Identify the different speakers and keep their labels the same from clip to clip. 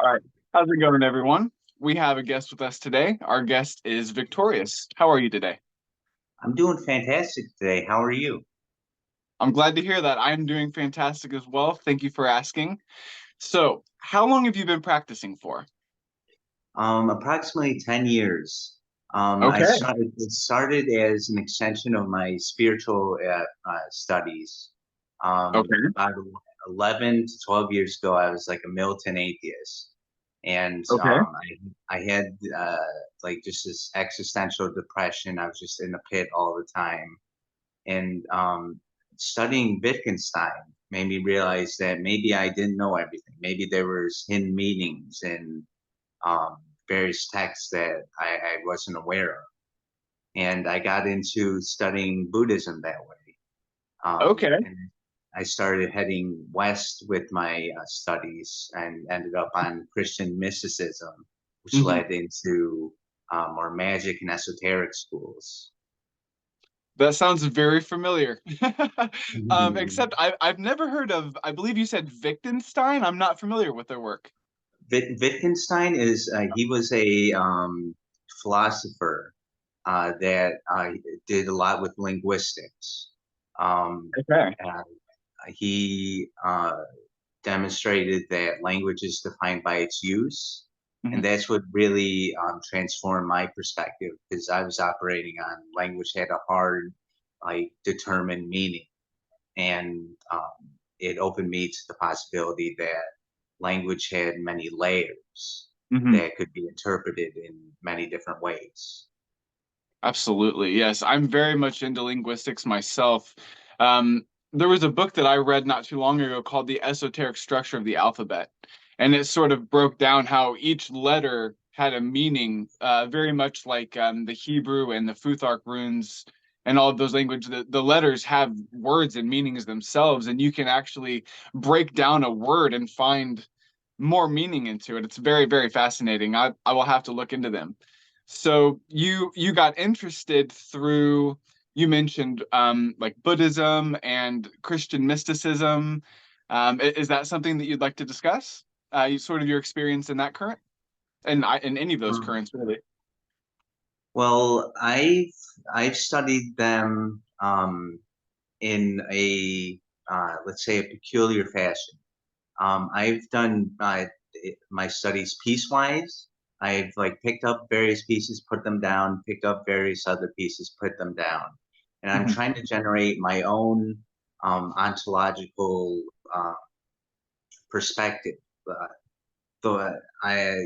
Speaker 1: All right. How's it going, everyone? We have a guest with us today. Our guest is Victorious. How are you today?
Speaker 2: I'm doing fantastic today. How are you?
Speaker 1: I'm glad to hear that. I'm doing fantastic as well. Thank you for asking. So, how long have you been practicing for?
Speaker 2: Approximately 10 years.
Speaker 1: Okay.
Speaker 2: It started as an extension of my spiritual studies.
Speaker 1: Okay.
Speaker 2: About 11 to 12 years ago, I was like a militant atheist. And
Speaker 1: Okay.
Speaker 2: I had like just this existential depression. I was just in the pit all the time. And studying Wittgenstein made me realize that maybe I didn't know everything. Maybe there was hidden meanings and um, various texts that I wasn't aware of. And I got into studying Buddhism that way.
Speaker 1: Okay.
Speaker 2: And I started heading west with my studies and ended up on Christian mysticism, which
Speaker 1: hmm
Speaker 2: led into more magic and esoteric schools.
Speaker 1: That sounds very familiar. Except I've never heard of, I believe you said Wittgenstein. I'm not familiar with their work.
Speaker 2: Wittgenstein is he was a philosopher that did a lot with linguistics. Um,
Speaker 1: Okay.
Speaker 2: uh, he demonstrated that language is defined by its use,
Speaker 1: hmm
Speaker 2: and that's what really transformed my perspective because I was operating on language had a hard, like determined meaning, and it opened me to the possibility that language had many layers
Speaker 1: hmm
Speaker 2: that could be interpreted in many different ways.
Speaker 1: Absolutely. Yes, I'm very much into linguistics myself. There was a book that I read not too long ago called The Esoteric Structure of the Alphabet, and it sort of broke down how each letter had a meaning, very much like the Hebrew and the Futhark runes and all of those languages. The letters have words and meanings themselves, and you can actually break down a word and find more meaning into it. It's very, very fascinating. I will have to look into them. So you got interested through, you mentioned like Buddhism and Christian mysticism. Is that something that you'd like to discuss? Sort of your experience in that current and in any of those
Speaker 2: Um,
Speaker 1: currents, really.
Speaker 2: well, I've studied them in a let's say a peculiar fashion. I've done my studies piecewise. I've like picked up various pieces, put them down, picked up various other pieces, put them down, and I'm
Speaker 1: hmm
Speaker 2: trying to generate my own ontological uh, perspective. Uh, so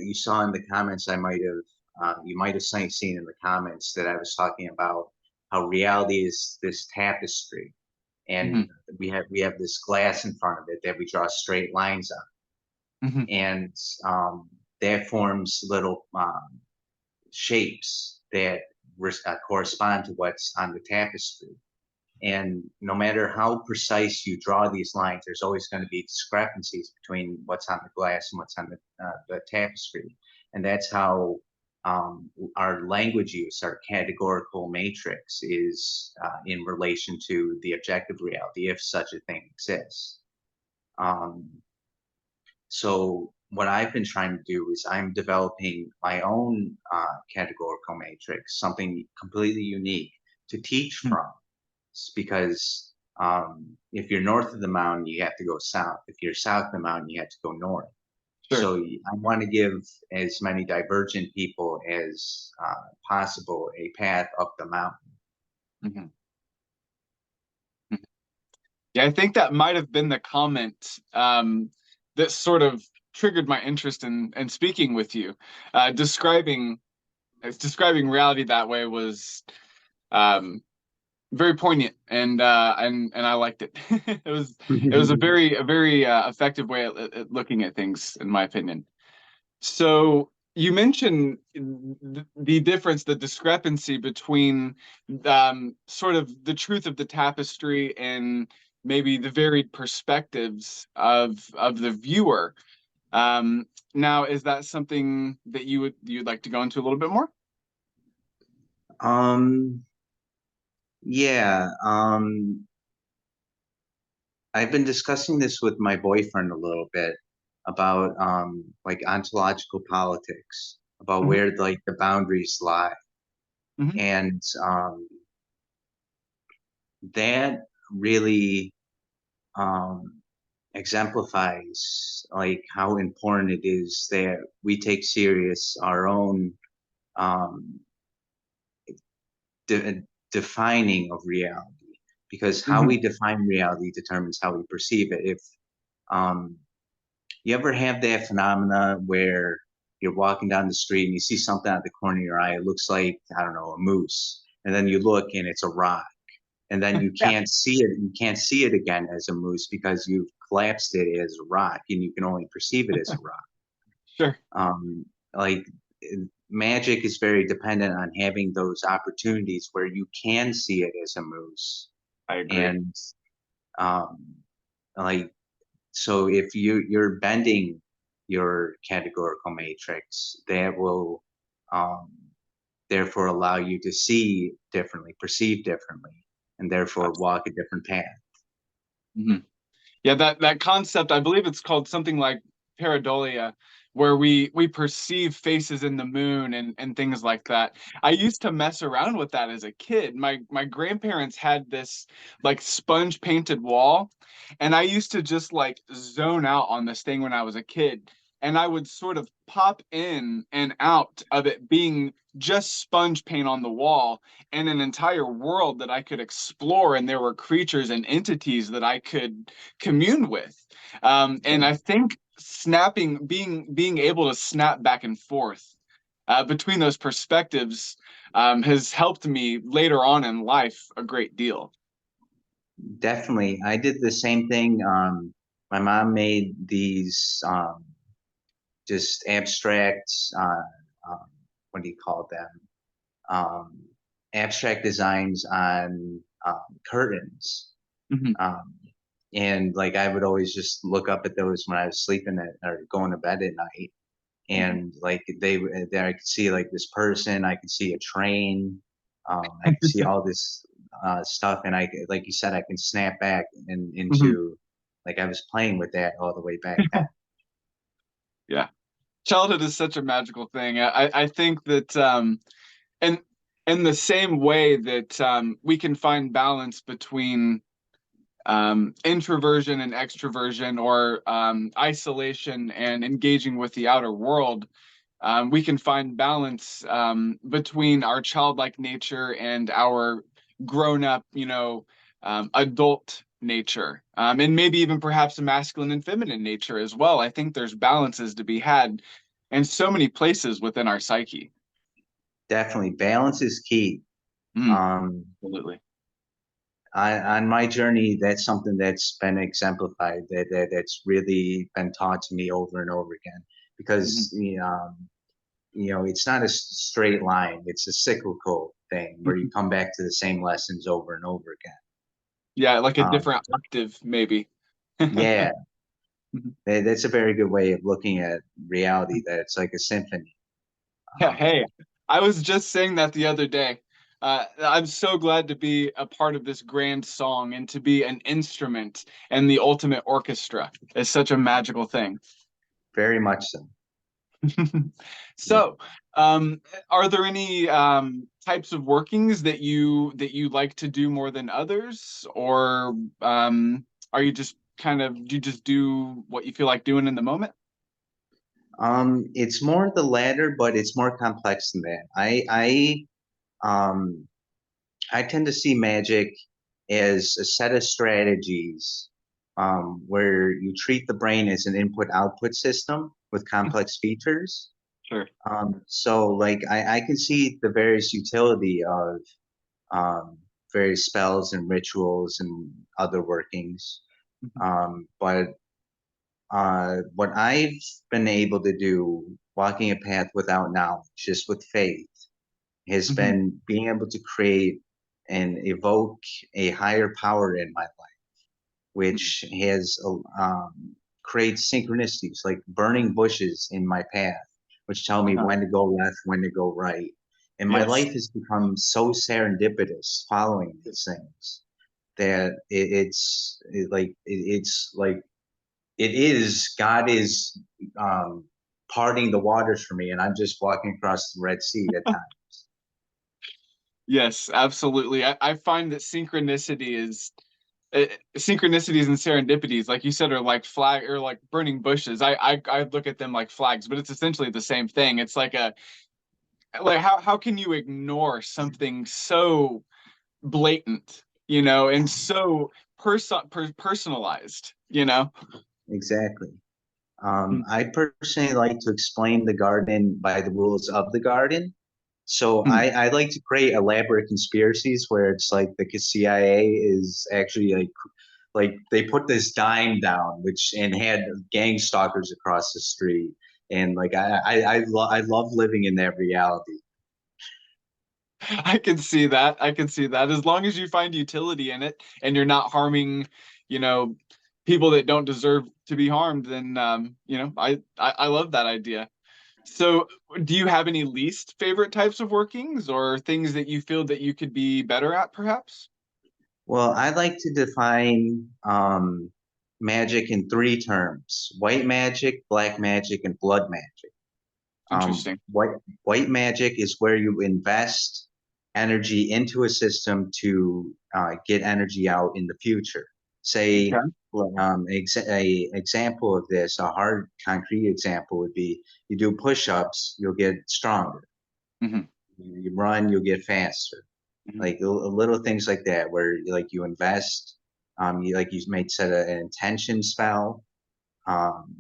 Speaker 2: you saw in the comments, I might have you might have seen in the comments that I was talking about how reality is this tapestry, and
Speaker 1: hmm
Speaker 2: we have this glass in front of it that we draw straight lines on,
Speaker 1: hmm
Speaker 2: and that forms little shapes that correspond to what's on the tapestry. And no matter how precise you draw these lines, there's always going to be discrepancies between what's on the glass and what's on the tapestry. And that's how our language use, our categorical matrix, is in relation to the objective reality, if such a thing exists. Um, so what I've been trying to do is I'm developing my own categorical matrix, something completely unique to teach from. Because if you're north of the mountain, you have to go south. If you're south of the mountain, you have to go north.
Speaker 1: Sure.
Speaker 2: So I want to give as many divergent people as possible a path up the mountain.
Speaker 1: hmm Yeah, I think that might have been the comment that sort of triggered my interest in speaking with you. Describing describing reality that way was um, very poignant and I liked it. It was a very effective way at looking at things, in my opinion. So you mentioned the difference, the discrepancy between sort of the truth of the tapestry and maybe the varied perspectives of the viewer. Now, is that something that you'd like to go into a little bit more?
Speaker 2: um, yeah, I've been discussing this with my boyfriend a little bit. about like ontological politics, about
Speaker 1: Mhm.
Speaker 2: where like the boundaries lie,
Speaker 1: Mhm.
Speaker 2: and that really um, exemplifies like how important it is that we take serious our own um, de- defining of reality, because how
Speaker 1: Mhm.
Speaker 2: we define reality determines how we perceive it. If um, you ever have that phenomena where you're walking down the street and you see something out the corner of your eye, it looks like, I don't know, a moose, and then you look and it's a rock, and then you
Speaker 1: Yeah,
Speaker 2: can't see it, you can't see it again as a moose because you've collapsed it as a rock and you can only perceive it as a rock.
Speaker 1: sure.
Speaker 2: um, like magic is very dependent on having those opportunities where you can see it as a moose.
Speaker 1: I agree.
Speaker 2: And um, like, so if you're bending your categorical matrix, that will um, therefore allow you to see differently, perceive differently, and therefore walk a different path.
Speaker 1: Mhm. Yeah, that concept, I believe it's called something like pareidolia, where we perceive faces in the moon and things like that. I used to mess around with that as a kid. My grandparents had this like sponge painted wall, and I used to just like zone out on this thing when I was a kid. And I would sort of pop in and out of it being just sponge paint on the wall and an entire world that I could explore, and there were creatures and entities that I could commune with. And I think being able to snap back and forth between those perspectives has helped me later on in life a great deal.
Speaker 2: Definitely, I did the same thing. My mom made these just abstract, um, what do you call them? Um, Abstract designs on curtains.
Speaker 1: Mhm.
Speaker 2: Um, and like I would always just look up at those when I was sleeping or going to bed at night.
Speaker 1: Mhm.
Speaker 2: And like there I could see like this person, I could see a train, I could see all this stuff, and like you said, I can snap back
Speaker 1: Mhm.
Speaker 2: into like I was playing with that all the way back then.
Speaker 1: Yeah, childhood is such a magical thing. I think that and in the same way that we can find balance between introversion and extroversion, or isolation and engaging with the outer world, we can find balance between our childlike nature and our grown up, adult nature, and maybe even perhaps a masculine and feminine nature as well. I think there's balances to be had in so many places within our psyche.
Speaker 2: Definitely, balance is key.
Speaker 1: Mm,
Speaker 2: Um,
Speaker 1: absolutely.
Speaker 2: on my journey, that's something that's been exemplified. That's really been taught to me over and over again.
Speaker 1: Mhm.
Speaker 2: Because it's not a straight line; it's a cyclical thing where you
Speaker 1: Mhm.
Speaker 2: come back to the same lessons over and over again.
Speaker 1: Yeah, like a
Speaker 2: Um,
Speaker 1: different octave, maybe.
Speaker 2: yeah,
Speaker 1: Mhm.
Speaker 2: that's a very good way of looking at reality. That it's like a symphony.
Speaker 1: Yeah,
Speaker 2: Um,
Speaker 1: hey, I was just saying that the other day. I'm so glad to be a part of this grand song and to be an instrument and the ultimate orchestra is such a magical thing.
Speaker 2: Very much so. Yeah.
Speaker 1: So, are there any types of workings that you like to do more than others, or are you just do you just do what you feel like doing in the moment?
Speaker 2: It's more the latter, but it's more complex than that. Um, I tend to see magic as a set of strategies where you treat the brain as an input-output system with complex features.
Speaker 1: Sure.
Speaker 2: So, like, I can see the various utility of um, various spells and rituals and other workings.
Speaker 1: Mhm.
Speaker 2: But what I've been able to do, walking a path without knowledge, just with faith, has
Speaker 1: Mhm.
Speaker 2: been being able to create and evoke a higher power in my life,
Speaker 1: Mhm.
Speaker 2: which has created synchronicities like burning bushes in my path, which tell me
Speaker 1: Uh-huh.
Speaker 2: when to go left, when to go right. And my
Speaker 1: Yes.
Speaker 2: life has become so serendipitous following these things that it's like it is. God is um, parting the waters for me, and I'm just walking across the Red Sea at times.
Speaker 1: Yes, absolutely. I find that uh, synchronicities and serendipities, like you said, are like flag or like burning bushes. I look at them like flags, but it's essentially the same thing. It's like a like how can you ignore something so blatant, and so personalized,
Speaker 2: Exactly.
Speaker 1: Hmm.
Speaker 2: I personally like to explain the garden by the rules of the garden. So
Speaker 1: Hmm.
Speaker 2: I like to create elaborate conspiracies where it's like the CIA is actually like they put this dime down, which and had gang stalkers across the street, and like I love living in that reality.
Speaker 1: I can see that. I can see that. As long as you find utility in it and you're not harming, you know, people that don't deserve to be harmed, then I love that idea. So, do you have any least favorite types of workings or things that you feel that you could be better at, perhaps?
Speaker 2: Well, I like to define magic in three terms: white magic, black magic, and blood magic. Um,
Speaker 1: Interesting.
Speaker 2: white white magic is where you invest energy into a system to get energy out in the future. Say,
Speaker 1: Okay.
Speaker 2: a example of this, a hard concrete example would be you do push-ups, you'll get stronger.
Speaker 1: Hmm.
Speaker 2: You run, you'll get faster.
Speaker 1: Hmm.
Speaker 2: Like little things like that, where like you invest, you like you might set an intention spell, um,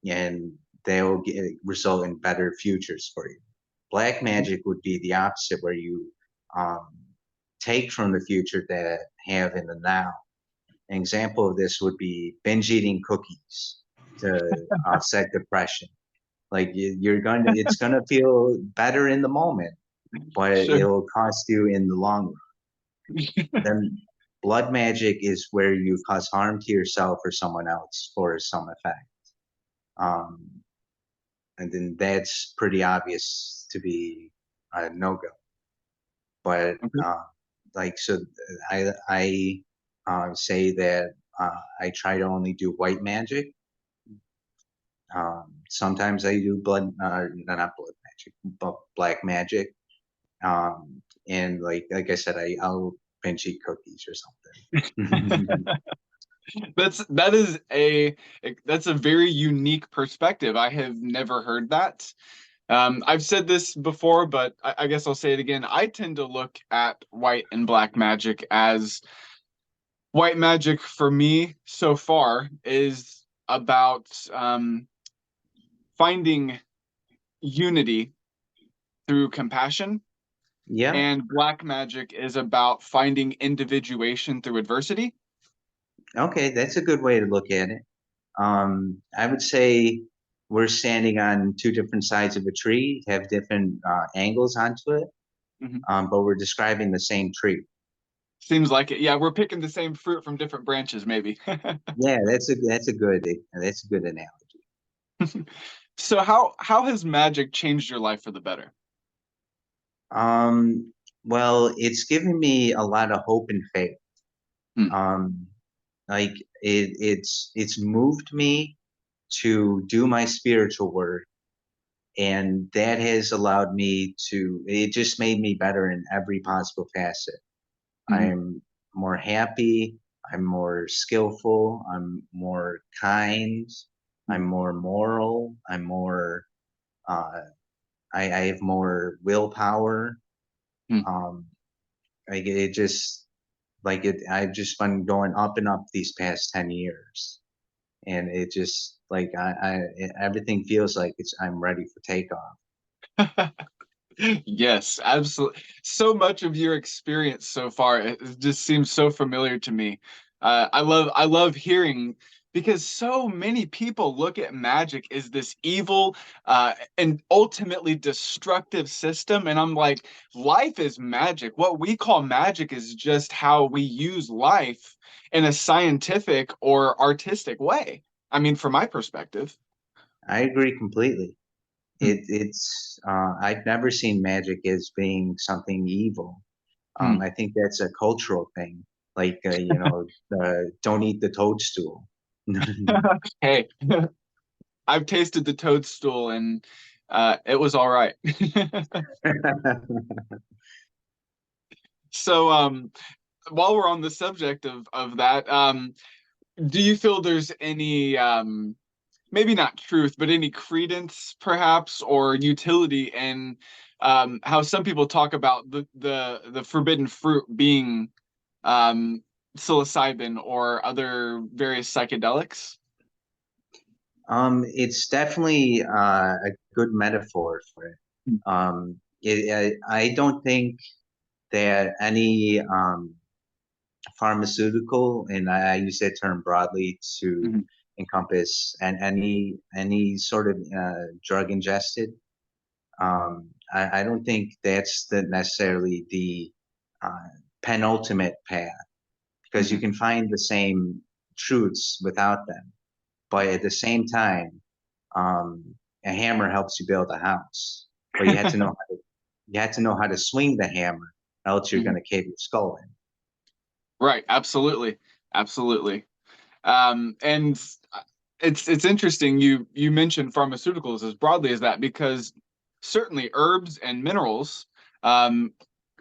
Speaker 2: and they'll result in better futures for you. Black magic would be the opposite, where you um, take from the future that have in the now. An example of this would be binge eating cookies to offset depression. Like you're going to, it's going to feel better in the moment, but
Speaker 1: Sure.
Speaker 2: it'll cost you in the long run. Then blood magic is where you cause harm to yourself or someone else for some effect. Um, and then that's pretty obvious to be a no go. But
Speaker 1: Okay.
Speaker 2: like so, I say that I try to only do white magic. Sometimes I do not blood magic, but black magic. And like I said, I'll binge eat cookies or something.
Speaker 1: That's a very unique perspective. I have never heard that. I've said this before, but I guess I'll say it again. I tend to look at white and black magic as white magic for me so far is about finding unity through compassion,
Speaker 2: Yeah.
Speaker 1: and black magic is about finding individuation through adversity.
Speaker 2: Okay, that's a good way to look at it. I would say we're standing on two different sides of a tree, have different angles onto it,
Speaker 1: Mhm.
Speaker 2: but we're describing the same tree.
Speaker 1: Seems like it. Yeah, we're picking the same fruit from different branches, maybe.
Speaker 2: Yeah, that's a good analogy.
Speaker 1: So how has magic changed your life for the better?
Speaker 2: Um, well, it's given me a lot of hope and faith.
Speaker 1: Hmm.
Speaker 2: Um, like it's moved me to do my spiritual work, and that has allowed me to. It just made me better in every possible facet.
Speaker 1: Mhm.
Speaker 2: I'm more happy. I'm more skillful. I'm more kind. I'm more moral. I'm more. Uh, I have more willpower.
Speaker 1: Hmm.
Speaker 2: Um, like it just like it. I've just been going up and up these past 10 years, and it just like everything feels like it's I'm ready for takeoff.
Speaker 1: Yes, absolutely. So much of your experience so far, it just seems so familiar to me. I love hearing because so many people look at magic as this evil, and ultimately destructive system, and I'm like, life is magic. What we call magic is just how we use life in a scientific or artistic way. I mean, from my perspective.
Speaker 2: I agree completely.
Speaker 1: Hmm.
Speaker 2: I've never seen magic as being something evil.
Speaker 1: Hmm.
Speaker 2: I think that's a cultural thing. Like don't eat the toadstool.
Speaker 1: Hey, I've tasted the toadstool and it was all right. So, while we're on the subject of that, do you feel there's any maybe not truth, but any credence perhaps or utility in how some people talk about the forbidden fruit being um, psilocybin or other various psychedelics?
Speaker 2: It's definitely a good metaphor for it. I don't think that any pharmaceutical, and I use that term broadly to
Speaker 1: Mhm.
Speaker 2: encompass and any sort of drug ingested. I don't think that's the necessarily the uh, penultimate path because you
Speaker 1: Mhm.
Speaker 2: can find the same truths without them. But at the same time, a hammer helps you build a house, but you had to know how to swing the hammer, else you're going
Speaker 1: Mhm.
Speaker 2: to cave your skull in.
Speaker 1: Right, absolutely, absolutely. And it's interesting you mentioned pharmaceuticals as broadly as that because certainly herbs and minerals um,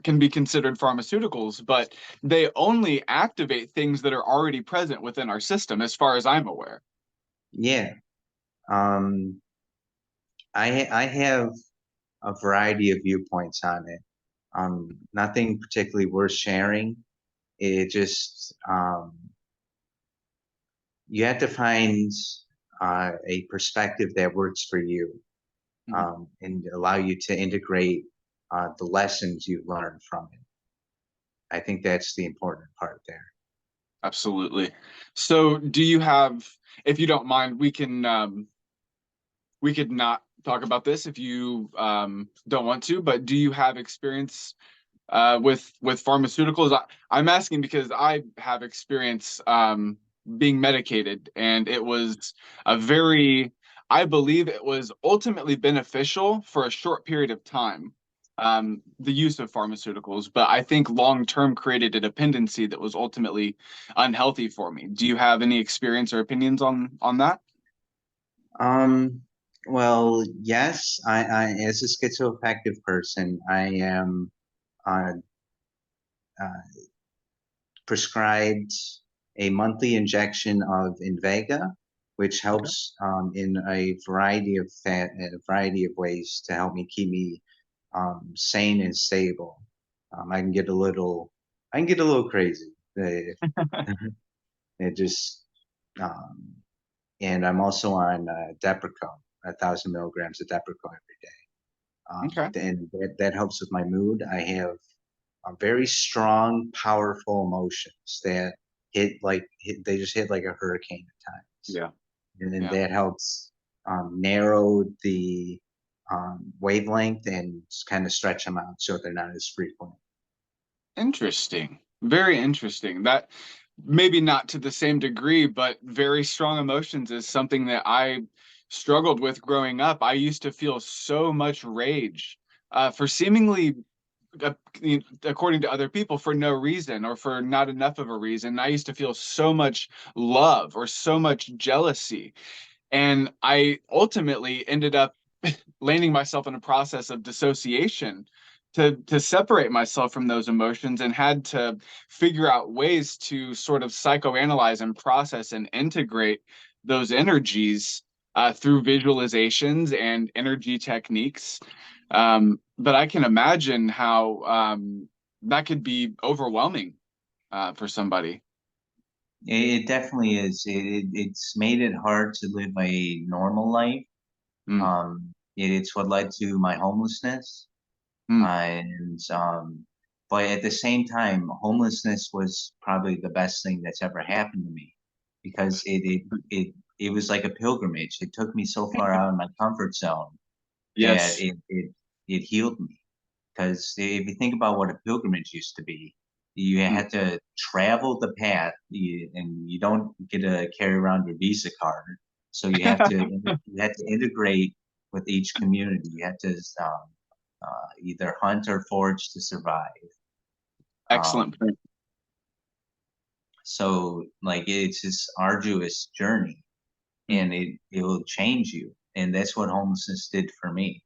Speaker 1: can be considered pharmaceuticals, but they only activate things that are already present within our system, as far as I'm aware.
Speaker 2: Yeah, um, I have a variety of viewpoints on it. Nothing particularly worth sharing. It just you have to find a perspective that works for you
Speaker 1: Mhm.
Speaker 2: and allow you to integrate the lessons you've learned from it. I think that's the important part there.
Speaker 1: Absolutely. So, do you have, if you don't mind, we could not talk about this if you don't want to, but do you have experience with pharmaceuticals? I'm asking because I have experience being medicated, and it was a very, I believe it was ultimately beneficial for a short period of time, the use of pharmaceuticals, but I think long term created a dependency that was ultimately unhealthy for me. Do you have any experience or opinions on that?
Speaker 2: Um, well, yes, as a schizoaffective person, I am uh, uh, prescribed a monthly injection of Invega, which
Speaker 1: Okay.
Speaker 2: helps in a variety of ways to help me keep me sane and stable. I can get a little, I can get a little crazy. It just, um, and I'm also on Depakote, 1,000 milligrams of Depakote every day.
Speaker 1: Okay.
Speaker 2: And that helps with my mood. I have very strong, powerful emotions that they just hit like a hurricane at times,
Speaker 1: Yeah.
Speaker 2: and then
Speaker 1: Yeah.
Speaker 2: that helps narrow the wavelength and kind of stretch them out so they're not as frequent.
Speaker 1: Interesting. Very interesting. That maybe not to the same degree, but very strong emotions is something that I struggled with growing up. I used to feel so much rage for seemingly, uh, according to other people, for no reason or for not enough of a reason. I used to feel so much love or so much jealousy. And I ultimately ended up landing myself in a process of dissociation to separate myself from those emotions and had to figure out ways to sort of psychoanalyze and process and integrate those energies through visualizations and energy techniques. But I can imagine how that could be overwhelming for somebody.
Speaker 2: It definitely is. It's made it hard to live a normal life.
Speaker 1: Mm,
Speaker 2: It's what led to my homelessness.
Speaker 1: mm,
Speaker 2: And but at the same time, homelessness was probably the best thing that's ever happened to me because it was like a pilgrimage. It took me so far out of my comfort zone that
Speaker 1: yes.
Speaker 2: it healed me. Because if you think about what a pilgrimage used to be, you
Speaker 1: Mm,
Speaker 2: had to travel the path, and you don't get to carry around your Visa card. So you had to integrate with each community. You had to either hunt or forage to survive.
Speaker 1: excellent
Speaker 2: Um,
Speaker 1: point.
Speaker 2: So like it's this arduous journey,
Speaker 1: Hmm.
Speaker 2: and it'll change you. And that's what homelessness did for me.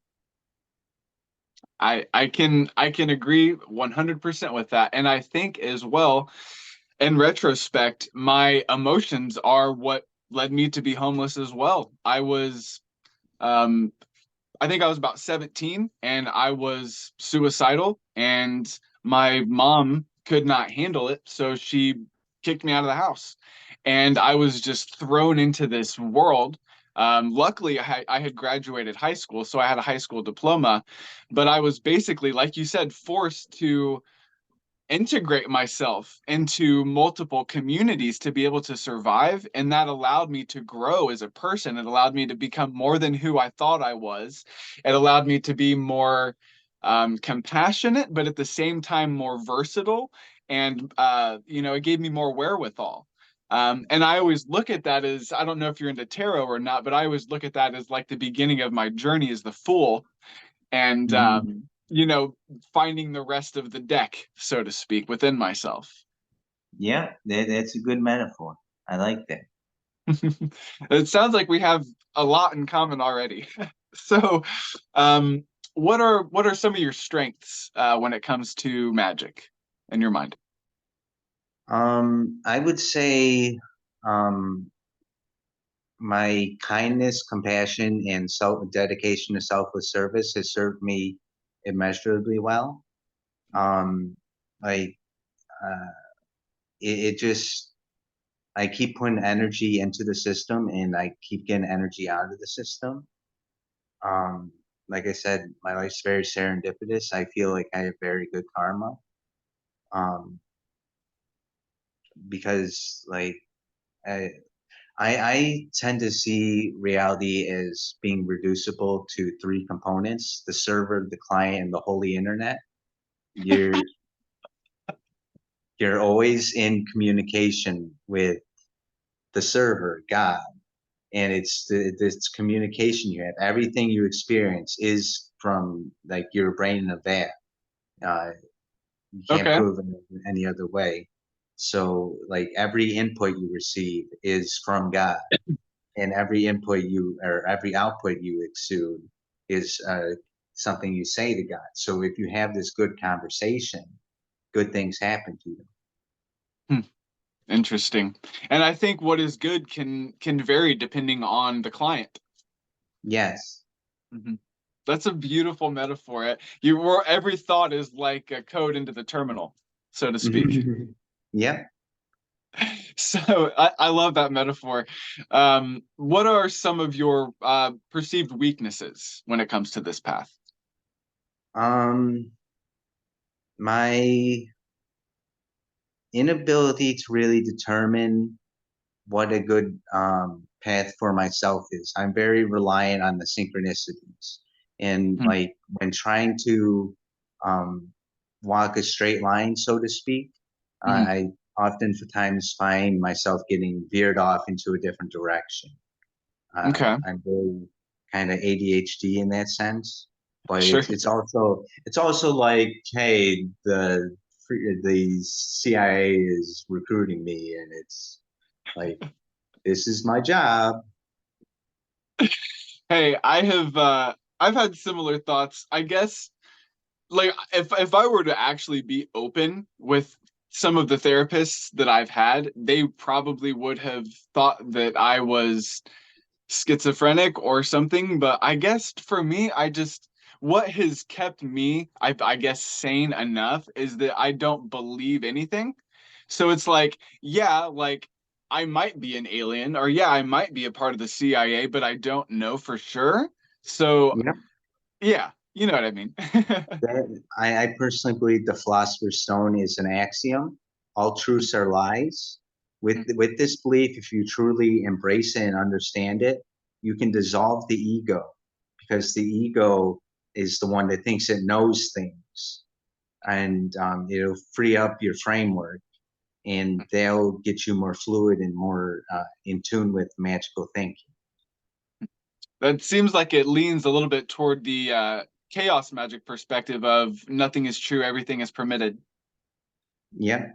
Speaker 1: I can agree 100% with that. And I think as well, in retrospect, my emotions are what led me to be homeless as well. Um I think I was about 17 and I was suicidal, and my mom could not handle it, so she kicked me out of the house. And I was just thrown into this world. Luckily, I had graduated high school, so I had a high school diploma, but I was basically, like you said, forced to integrate myself into multiple communities to be able to survive. And that allowed me to grow as a person. It allowed me to become more than who I thought I was. It allowed me to be more compassionate, but at the same time, more versatile. And, it gave me more wherewithal. And I always look at that as, I don't know if you're into tarot or not, but I always look at that as like the beginning of my journey as the fool, and
Speaker 2: Mhm.
Speaker 1: finding the rest of the deck, so to speak, within myself.
Speaker 2: Yeah, that's a good metaphor. I like that.
Speaker 1: It sounds like we have a lot in common already. So, um, what are some of your strengths when it comes to magic in your mind?
Speaker 2: I would say um, my kindness, compassion, and self dedication to selfless service has served me immeasurably well. Um, like uh, it just I keep putting energy into the system, and I keep getting energy out of the system. Um, like I said, my life's very serendipitous. I feel like I have very good karma. Um, because like I, I tend to see reality as being reducible to three components: the server, the client, and the holy internet. You're you're always in communication with the server, God, and it's this communication you have. Everything you experience is from like your brain in a vat. Uh, you can't
Speaker 1: Okay.
Speaker 2: prove it any other way. So like every input you receive is from God, and every input you or every output you exude is something you say to God. So if you have this good conversation, good things happen to you.
Speaker 1: Hmm, interesting. And I think what is good can vary depending on the client.
Speaker 2: Yes.
Speaker 1: Mhm. That's a beautiful metaphor. You where every thought is like a code into the terminal, so to speak.
Speaker 2: Yep.
Speaker 1: So I love that metaphor. What are some of your perceived weaknesses when it comes to this path?
Speaker 2: Um, my inability to really determine what a good path for myself is. I'm very reliant on the synchronicities. And
Speaker 1: Hmm.
Speaker 2: like when trying to um, walk a straight line, so to speak,
Speaker 1: Hmm.
Speaker 2: I oftentimes find myself getting veered off into a different direction.
Speaker 1: Okay,
Speaker 2: I'm very kind of ADHD in that sense, but
Speaker 1: sure.
Speaker 2: it's also like, hey, the CIA is recruiting me, and it's like this is my job.
Speaker 1: Hey, I've had similar thoughts. I guess like if I were to actually be open with some of the therapists that I've had, they probably would have thought that I was schizophrenic or something. But I guess for me, what has kept me, I guess, sane enough is that I don't believe anything. So it's like, yeah, like I might be an alien, or yeah, I might be a part of the CIA, but I don't know for sure. So
Speaker 2: You know,
Speaker 1: yeah, you know what I mean.
Speaker 2: I personally believe the philosopher's stone is an axiom. All truths are lies. With this belief, if you truly embrace it and understand it, you can dissolve the ego, because the ego is the one that thinks it knows things, and it'll free up your framework, and they'll get you more fluid and more in tune with magical thinking.
Speaker 1: That seems like it leans a little bit toward the chaos magic perspective of nothing is true, everything is permitted.
Speaker 2: Yeah,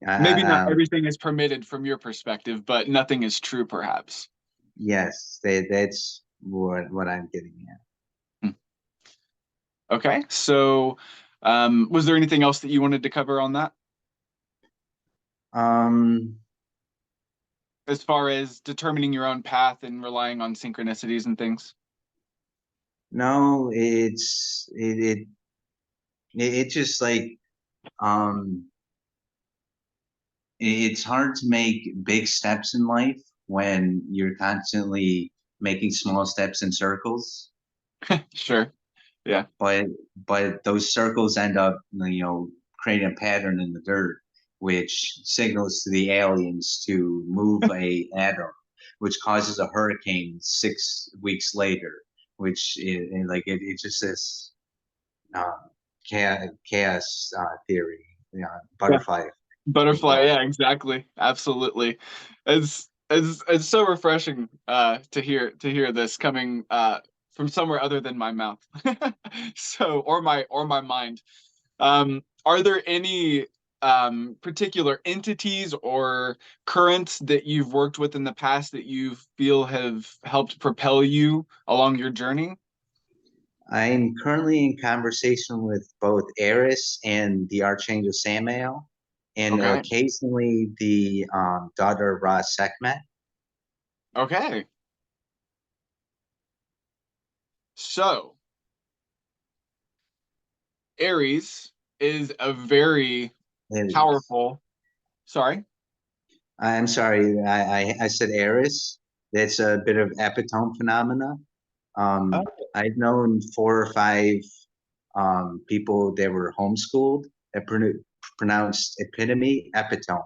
Speaker 1: Maybe not
Speaker 2: I,
Speaker 1: everything is permitted from your perspective, but nothing is true, perhaps.
Speaker 2: yes, that's what I'm getting at.
Speaker 1: Hmm. Okay, so was there anything else that you wanted to cover on that
Speaker 2: Um,
Speaker 1: as far as determining your own path and relying on synchronicities and things?
Speaker 2: no, it just like um, it's hard to make big steps in life when you're constantly making small steps in circles.
Speaker 1: Sure. Yeah.
Speaker 2: but but those circles end up creating a pattern in the dirt, which signals to the aliens to move a atom, which causes a hurricane 6 weeks later, which is and like it's just this uh, chaos theory, butterfly
Speaker 1: Butterfly,
Speaker 2: effect.
Speaker 1: yeah, exactly. Absolutely. It's so refreshing to hear this coming from somewhere other than my mouth. So or my mind. Are there any particular entities or currents that you've worked with in the past that you feel have helped propel you along your journey?
Speaker 2: I'm currently in conversation with both Eris and the Archangel Samael, and
Speaker 1: Okay.
Speaker 2: occasionally the daughter of Ra Sekhmet.
Speaker 1: Okay. So, Aries is a very
Speaker 2: Aries.
Speaker 1: powerful. Sorry.
Speaker 2: I'm sorry, I said Eris. That's a bit of epitome phenomena. Um,
Speaker 1: Oh,
Speaker 2: I've known 4 or 5 people that were homeschooled that pronounced epitome epitome.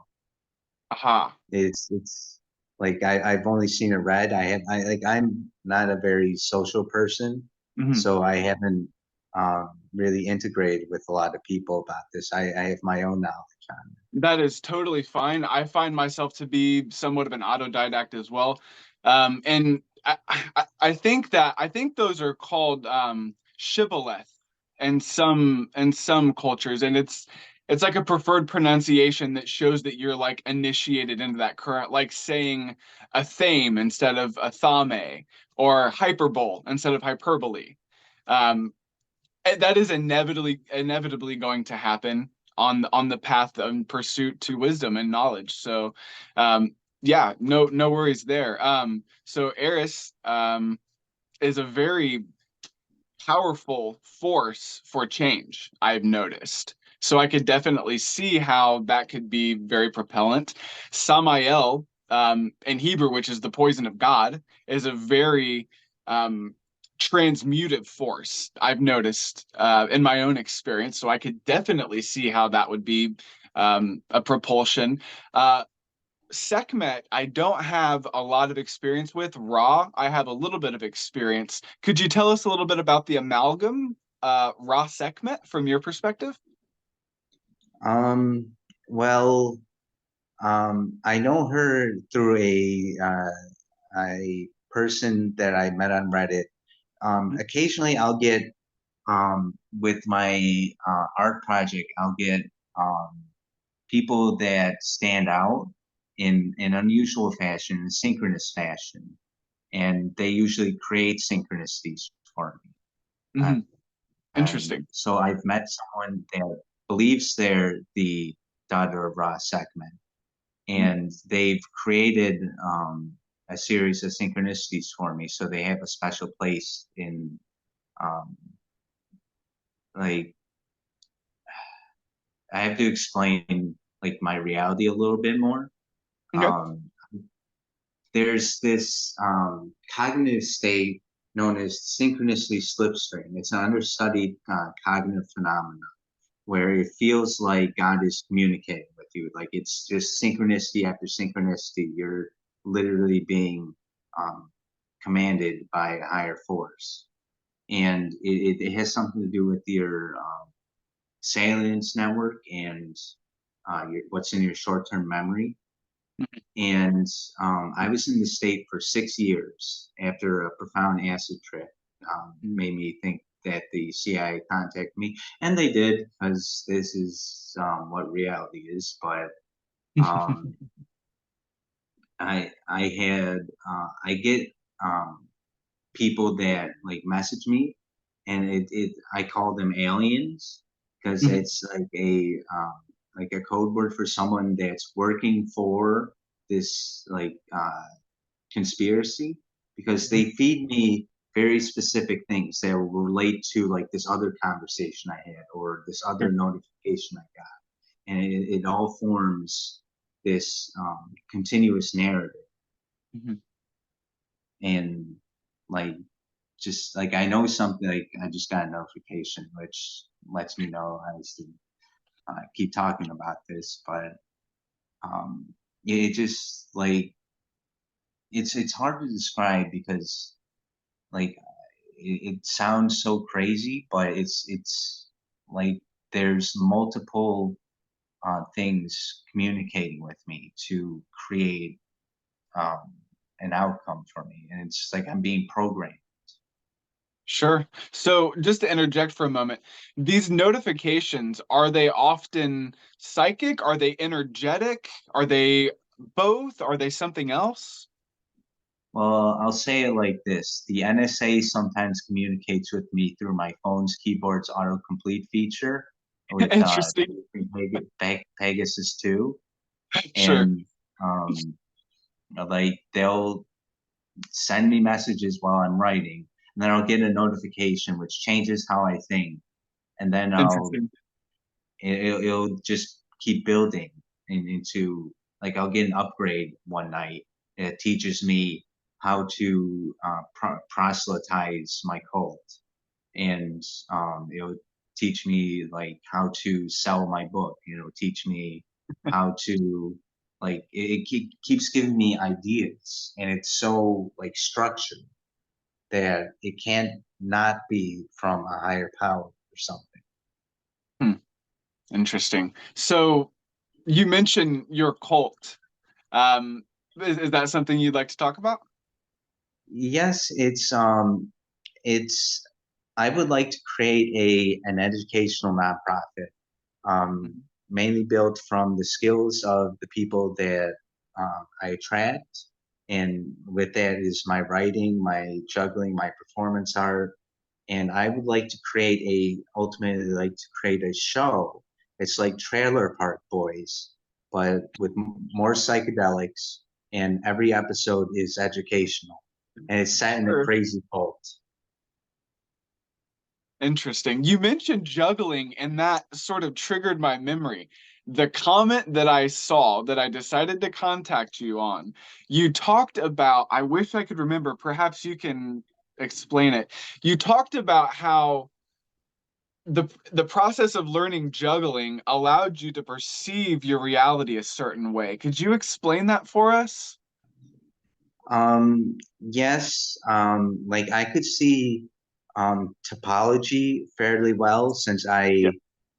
Speaker 1: aha.
Speaker 2: It's like I've only seen it read. I'm not a very social person,
Speaker 1: Mhm.
Speaker 2: so I haven't really integrated with a lot of people about this. I have my own knowledge on
Speaker 1: That is totally fine. I find myself to be somewhat of an autodidact as well. And I think those are called shibboleth in some cultures, and it's like a preferred pronunciation that shows that you're like initiated into that current, like saying a thame instead of a thame, or hyperbole instead of hyperbole. Um, and that is inevitably going to happen on the path and pursuit to wisdom and knowledge. So yeah, no worries there. So Eris is a very powerful force for change, I've noticed. So I could definitely see how that could be very propellant. Samael, in Hebrew, which is the poison of God, is a very um, transmutive force, I've noticed in my own experience. So I could definitely see how that would be a propulsion. Uh, Sekhmet, I don't have a lot of experience with. Ra, I have a little bit of experience. Could you tell us a little bit about the amalgam, Ra Sekhmet, from your perspective?
Speaker 2: Well, I know her through a person that I met on Reddit. Occasionally, I'll get with my art project, I'll get um, people that stand out in an unusual fashion, in synchronous fashion, and they usually create synchronicities for me. Uh,
Speaker 1: Hmm.
Speaker 2: and
Speaker 1: Interesting.
Speaker 2: so I've met someone that believes they're the daughter of Ra Sekhmet, and they've created a series of synchronicities for me. So they have a special place in um, like I have to explain like my reality a little bit more.
Speaker 1: Okay.
Speaker 2: Um, there's this cognitive state known as synchronicity slipstream. It's an understudied cognitive phenomenon where it feels like God is communicating with you. Like it's just synchronicity after synchronicity. You're literally being um, commanded by a higher force. And it has something to do with your salience network and what's in your short term memory. And I was in the state for 6 years after a profound acid trip made me think that the CIA contacted me, and they did because this is what reality is. But Um, I get people that like message me, and it I call them aliens because it's like a code word for someone that's working for this like conspiracy, because they feed me very specific things that will relate to like this other conversation I had or this other notification I got, and it all forms this continuous narrative.
Speaker 1: Mhm.
Speaker 2: And like just like I know something, like I just got a notification which lets me know I should keep talking about this, but um it just like it's hard to describe because like it sounds so crazy, but it's like there's multiple things communicating with me to create um, an outcome for me, and it's like I'm being programmed.
Speaker 1: Sure. So just to interject for a moment, these notifications, are they often psychic? Are they energetic? Are they both? Are they something else?
Speaker 2: Well, I'll say it like this: the NSA sometimes communicates with me through my phone's keyboard's autocomplete feature with
Speaker 1: Interesting.
Speaker 2: Pegasus 2,
Speaker 1: Sure.
Speaker 2: and um, like they'll send me messages while I'm writing, and then I'll get a notification which changes how I think, and then
Speaker 1: Interesting.
Speaker 2: it'll just keep building into like I'll get an upgrade one night. It teaches me how to proselytize my cult, and it'll teach me like how to sell my book. It'll teach me how to like keeps giving me ideas, and it's so like structured that it can't not be from a higher power or something.
Speaker 1: Hmm. Interesting. So you mentioned your cult. Um, is that something you'd like to talk about?
Speaker 2: Yes, it's I would like to create a an educational nonprofit, um,
Speaker 1: Mhm.
Speaker 2: mainly built from the skills of the people that I attract, and with that is my writing, my juggling, my performance art, and I would like to create a ultimately like to create a show. It's like Trailer Park Boys, but with more psychedelics, and every episode is educational, and it's set in a
Speaker 1: Sure.
Speaker 2: crazy cult.
Speaker 1: Interesting. You mentioned juggling, and that sort of triggered my memory. The comment that I saw that I decided to contact you on, you talked about, I wish I could remember, perhaps you can explain it. You talked about how the process of learning juggling allowed you to perceive your reality a certain way. Could you explain that for us?
Speaker 2: Yes, like I could see topology fairly well since
Speaker 1: Yeah.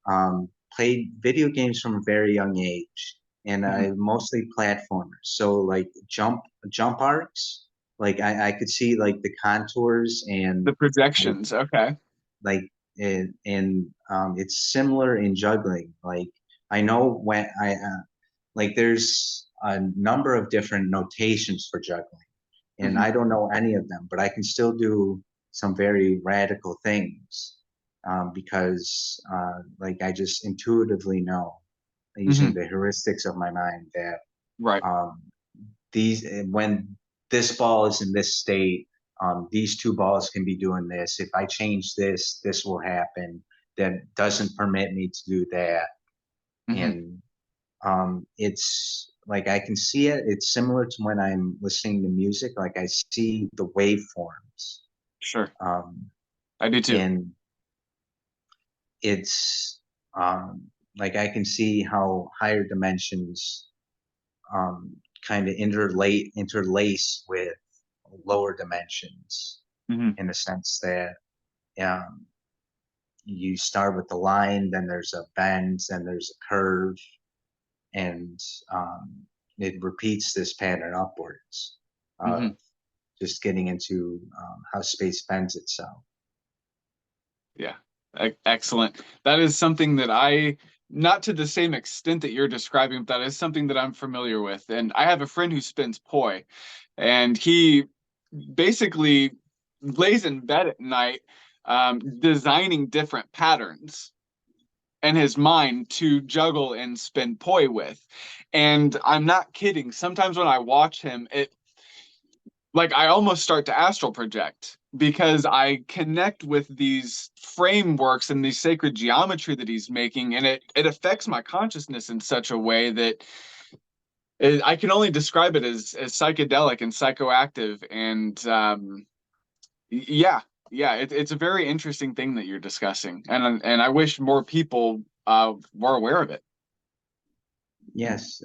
Speaker 2: I played video games from a very young age, and
Speaker 1: Mhm.
Speaker 2: I mostly platformers. So like jump arcs, like I could see like the contours and
Speaker 1: The
Speaker 2: like
Speaker 1: projections. Okay.
Speaker 2: like and it's similar in juggling. Like I know when I like there's a number of different notations for juggling, and
Speaker 1: Hmm.
Speaker 2: I don't know any of them, but I can still do some very radical things because like I just intuitively know using
Speaker 1: Hmm.
Speaker 2: the heuristics of my mind that
Speaker 1: Right.
Speaker 2: um, these when this ball is in this state, these two balls can be doing this. If I change this, this will happen. That doesn't permit me to do that,
Speaker 1: Hmm.
Speaker 2: and it's like I can see it. It's similar to when I'm listening to music. Like I see the waveforms,
Speaker 1: Sure.
Speaker 2: um,
Speaker 1: I do too.
Speaker 2: and it's like I can see how higher dimensions um, kind of interlace with lower dimensions
Speaker 1: Hmm.
Speaker 2: in the sense that um, you start with the line, then there's a bend, then there's a curve, and um, it repeats this pattern upwards
Speaker 1: Hmm.
Speaker 2: of just getting into how space bends itself.
Speaker 1: Yeah. Excellent. That is something that I, not to the same extent that you're describing, but that is something that I'm familiar with. And I have a friend who spins poi, and he basically lays in bed at night, designing different patterns in his mind to juggle and spin poi with. And I'm not kidding. Sometimes when I watch him, it like I almost start to astral project because I connect with these frameworks and the sacred geometry that he's making, and it affects my consciousness in such a way that I can only describe it as psychedelic and psychoactive. And yeah, yeah, it's a very interesting thing that you're discussing, and I wish more people were aware of it.
Speaker 2: Yes,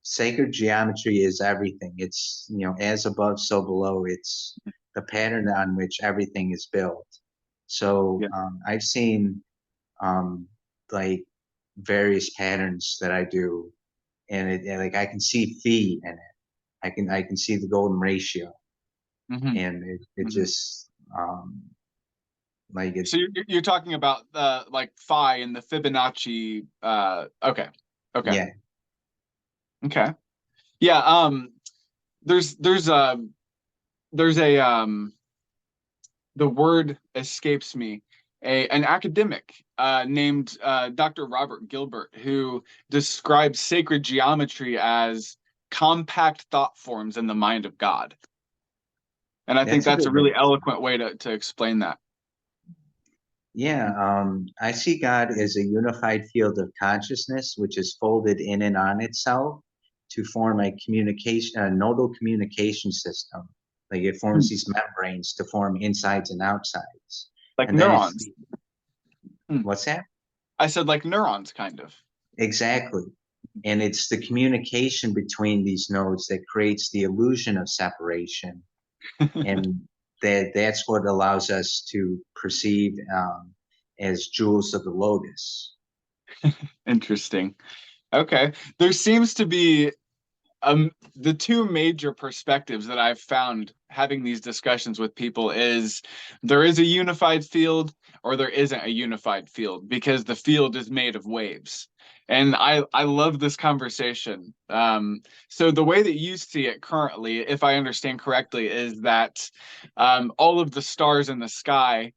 Speaker 2: sacred geometry is everything. It's, as above, so below. It's the pattern on which everything is built. So
Speaker 1: Yeah.
Speaker 2: I've seen um, like various patterns that I do, and like I can see phi in it. I can see the golden ratio,
Speaker 1: Hmm.
Speaker 2: and it
Speaker 1: Hmm.
Speaker 2: just like it.
Speaker 1: So you're talking about like phi and the Fibonacci. Okay, okay,
Speaker 2: Yeah.
Speaker 1: okay. Yeah. There's there's a the word escapes me. An academic named Dr. Robert Gilbert who describes sacred geometry as compact thought forms in the mind of God. And I think
Speaker 2: That's a
Speaker 1: that's a
Speaker 2: good
Speaker 1: really
Speaker 2: way.
Speaker 1: eloquent way to explain that.
Speaker 2: Yeah, I see God as a unified field of consciousness, which is folded in and on itself to form a nodal communication system. Like it
Speaker 1: Hmm.
Speaker 2: forms these membranes to form insides and outsides.
Speaker 1: Like
Speaker 2: And then it's
Speaker 1: neurons.
Speaker 2: the,
Speaker 1: Hmm.
Speaker 2: what's that?
Speaker 1: I said like neurons, kind of.
Speaker 2: Exactly. And it's the communication between these nodes that creates the illusion of separation. And that's what allows us to perceive as jewels of the lotus.
Speaker 1: Interesting. Okay. There seems to be the two major perspectives that I've found having these discussions with people is there is a unified field or there isn't a unified field because the field is made of waves. And I love this conversation. So the way that you see it currently, if I understand correctly, is that all of the stars in the sky,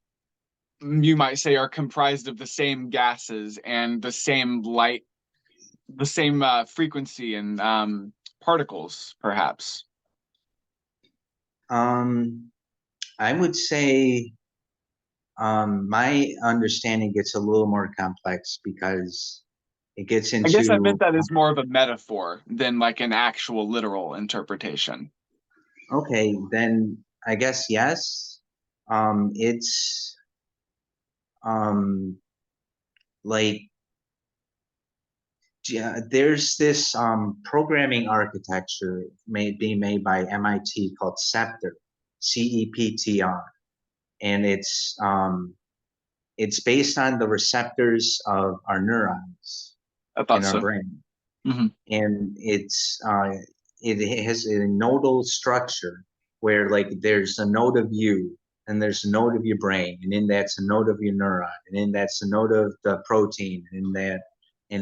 Speaker 1: you might say, are comprised of the same gases and the same light, the same frequency and particles, perhaps.
Speaker 2: Um, I would say my understanding gets a little more complex because it gets
Speaker 1: I guess I meant
Speaker 2: into,
Speaker 1: that as more of a metaphor than like an actual literal interpretation.
Speaker 2: okay, then I guess yes. It's um, like yeah, there's this programming architecture being made by MIT called Scepter, CEPTR, and it's based on the receptors of our neurons
Speaker 1: I
Speaker 2: in
Speaker 1: thought
Speaker 2: our
Speaker 1: so.
Speaker 2: brain,
Speaker 1: Hmm.
Speaker 2: and it has a nodal structure where like there's a node of you and there's a node of your brain, and in that's a node of your neuron, and in that's a node of the protein, and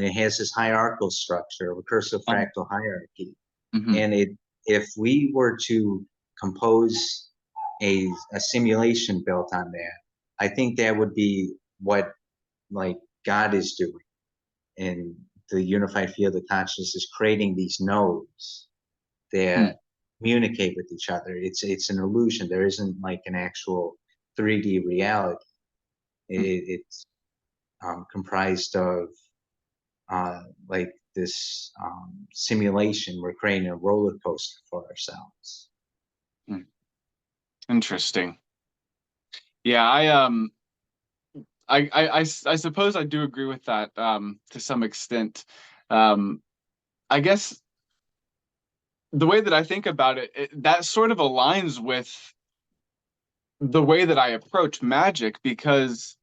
Speaker 2: it has this hierarchical structure, a recursive fractal hierarchy.
Speaker 1: Hmm.
Speaker 2: And it if we were to compose a simulation built on that, I think that would be what like God is doing in the unified field of consciousness, is creating these nodes that communicate with each other. It's an illusion. There isn't like an actual 3D reality. It's comprised of like this simulation. We're creating a roller coaster for ourselves.
Speaker 1: Interesting. Yeah, I suppose I do agree with that to some extent. Um, I guess the way that I think about it, that sort of aligns with the way that I approach magic because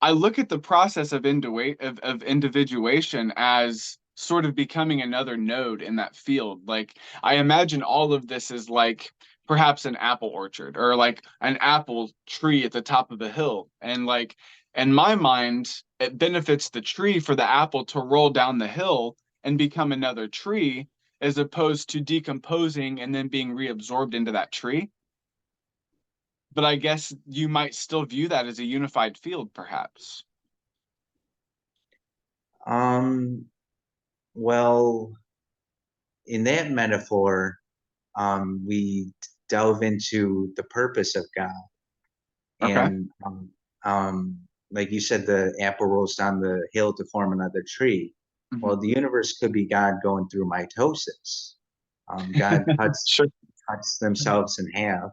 Speaker 1: I look at the process of individuation as sort of becoming another node in that field. Like I imagine all of this is like perhaps an apple orchard or like an apple tree at the top of a hill. And like in my mind, it benefits the tree for the apple to roll down the hill and become another tree as opposed to decomposing and then being reabsorbed into that tree. But I guess you might still view that as a unified field, perhaps.
Speaker 2: Um, well, in that metaphor, we delve into the purpose of God.
Speaker 1: Okay.
Speaker 2: And like you said, the apple rolls down the hill to form another tree.
Speaker 1: Mhm.
Speaker 2: Well, the universe could be God going through mitosis. God
Speaker 1: Sure.
Speaker 2: cuts themselves in half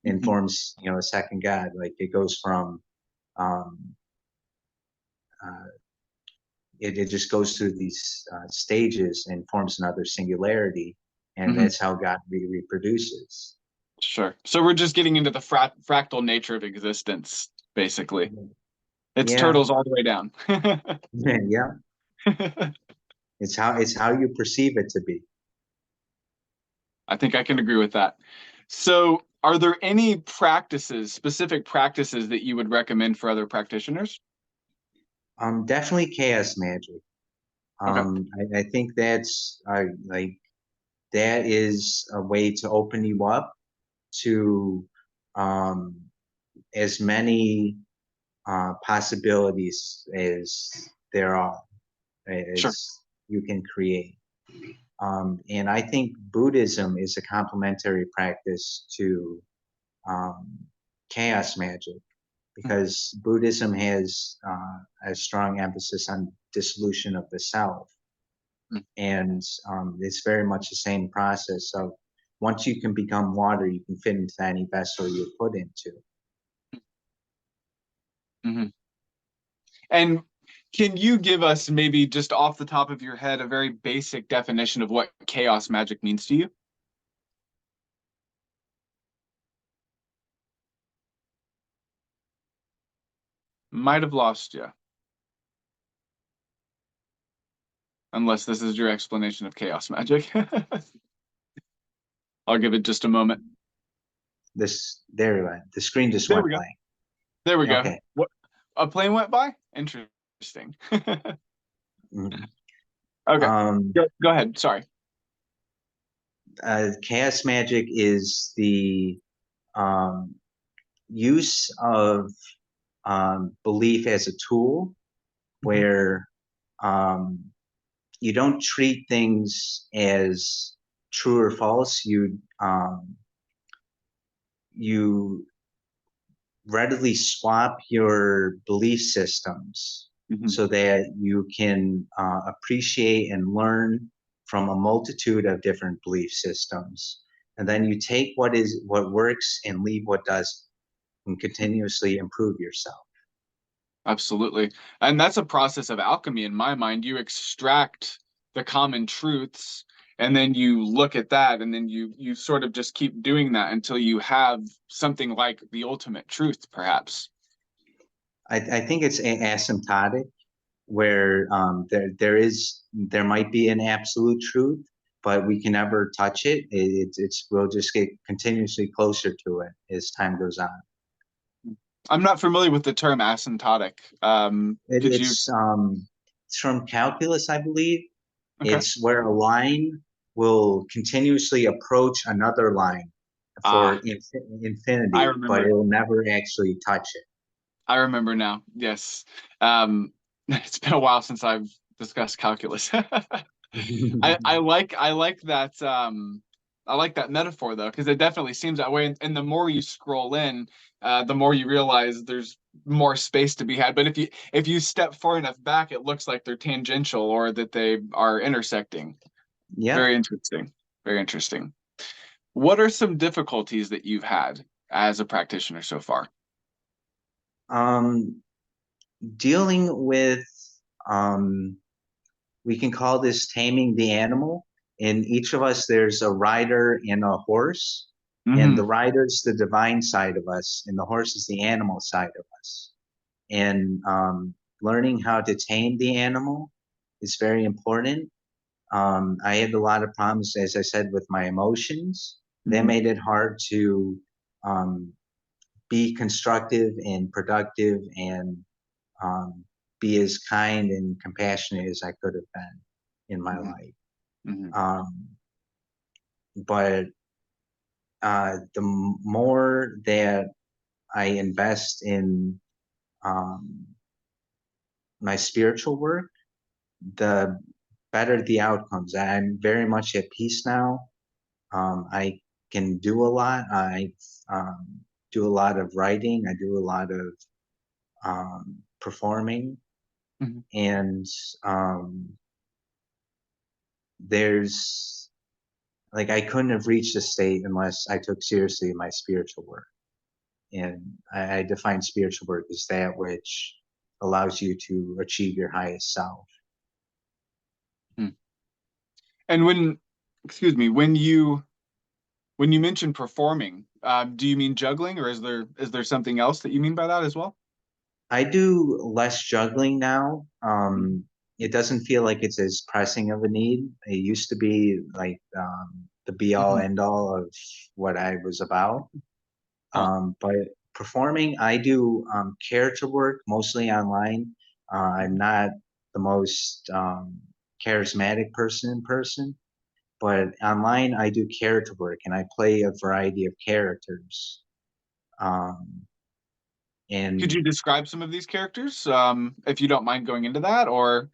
Speaker 2: and
Speaker 1: Mhm.
Speaker 2: forms, a second God. Like it goes from, um, uh, it just goes through these stages and forms another singularity, and
Speaker 1: Mhm.
Speaker 2: that's how God reproduces.
Speaker 1: Sure. So we're just getting into the fractal nature of existence, basically. It's
Speaker 2: Yeah,
Speaker 1: turtles all the way down.
Speaker 2: yeah. It's how you perceive it to be.
Speaker 1: I think I can agree with that. So, are there any practices, specific practices that you would recommend for other practitioners?
Speaker 2: Definitely chaos magic.
Speaker 1: Okay,
Speaker 2: I think that's like that is a way to open you up to um, as many possibilities as there are,
Speaker 1: sure.
Speaker 2: as you can create. And I think Buddhism is a complementary practice to um, chaos magic because Buddhism has a strong emphasis on dissolution of the self. And it's very much the same process of once you can become water, you can fit into any vessel you put into.
Speaker 1: Mm-hmm. And can you give us maybe just off the top of your head a very basic definition of what chaos magic means to you? Might have lost you, unless this is your explanation of chaos magic. I'll give it just a moment.
Speaker 2: This there, the screen just
Speaker 1: There
Speaker 2: went
Speaker 1: we go.
Speaker 2: blank.
Speaker 1: There we go.
Speaker 2: Okay.
Speaker 1: What, a plane went by? Interesting.
Speaker 2: Mhm.
Speaker 1: Okay.
Speaker 2: Um,
Speaker 1: Go ahead. Sorry.
Speaker 2: Chaos magic is the um, use of belief as a tool
Speaker 1: Mhm.
Speaker 2: where um, you don't treat things as true or false. You readily swap your belief systems
Speaker 1: Mhm.
Speaker 2: so that you can appreciate and learn from a multitude of different belief systems. And then you take what works and leave what doesn't, and continuously improve yourself.
Speaker 1: Absolutely. And that's a process of alchemy in my mind. You extract the common truths and then you look at that and then you sort of just keep doing that until you have something like the ultimate truth, perhaps.
Speaker 2: I think it's asymptotic where there might be an absolute truth, but we can never touch it. We'll just get continuously closer to it as time goes on.
Speaker 1: I'm not familiar with the term asymptotic.
Speaker 2: It,
Speaker 1: Could you?
Speaker 2: it's um, it's from calculus, I believe.
Speaker 1: Okay.
Speaker 2: It's where a line will continuously approach another line for
Speaker 1: Ah, I
Speaker 2: infinity, but it
Speaker 1: remember.
Speaker 2: will never actually touch
Speaker 1: I remember now. Yes. It's been a while since I've discussed calculus.
Speaker 2: it.
Speaker 1: I like that I like that metaphor though because it definitely seems that way and the more you scroll in the more you realize there's more space to be had but if you step far enough back it looks like they're tangential or that they are intersecting.
Speaker 2: Yep.
Speaker 1: Very interesting. Very interesting. What are some difficulties that you've had as a practitioner so far?
Speaker 2: Um, Dealing with um, we can call this taming the animal. In each of us, there's a rider and a horse, and the
Speaker 1: Hmm.
Speaker 2: rider is the divine side of us, and the horse is the animal side of us. And learning how to tame the animal is very important. I had a lot of problems, as I said, with my emotions, That
Speaker 1: Mhm.
Speaker 2: made it hard to um, be constructive and productive and um, be as kind and compassionate as I could have been in my
Speaker 1: Mhm.
Speaker 2: life.
Speaker 1: Mhm.
Speaker 2: Um, but the more that I invest in um, my spiritual work, the better the outcomes. I'm very much at peace now. I can do a lot. I do a lot of writing. I do a lot of performing,
Speaker 1: Mhm.
Speaker 2: and um, there's like I couldn't have reached this state unless I took seriously my spiritual work. And I define spiritual work as that which allows you to achieve your highest self.
Speaker 1: Mhm. And excuse me, when you mention performing, do you mean juggling, or is there something else that you mean by that as well?
Speaker 2: I do less juggling now.
Speaker 1: Mhm.
Speaker 2: It doesn't feel like it's as pressing of a need. It used to be like the be all
Speaker 1: Mhm.
Speaker 2: end all of what I was about.
Speaker 1: Huh.
Speaker 2: But performing, I do character work mostly online. I'm
Speaker 1: Mhm.
Speaker 2: not the most charismatic person in person, but online I do character work and I play a variety of characters. Um,
Speaker 1: Could
Speaker 2: and
Speaker 1: you describe some of these characters, if you don't mind going into that, or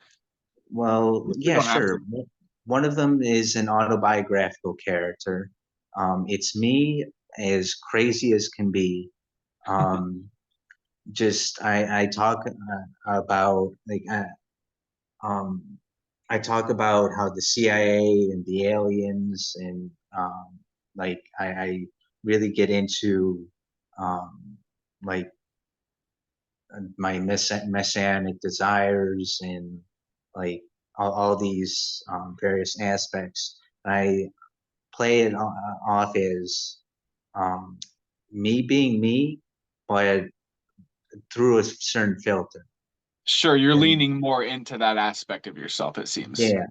Speaker 2: well,
Speaker 1: you
Speaker 2: yeah,
Speaker 1: don't have to?
Speaker 2: sure. One of them is an autobiographical character. It's me as crazy as can be. Um, just I talk about um, I talk about how the CIA and the aliens and I really get into um, like my messianic desires and like all these various aspects. I play it off as um, me being me, but through a certain filter.
Speaker 1: Sure, you're
Speaker 2: And
Speaker 1: leaning more into that aspect of yourself, it seems.
Speaker 2: yeah,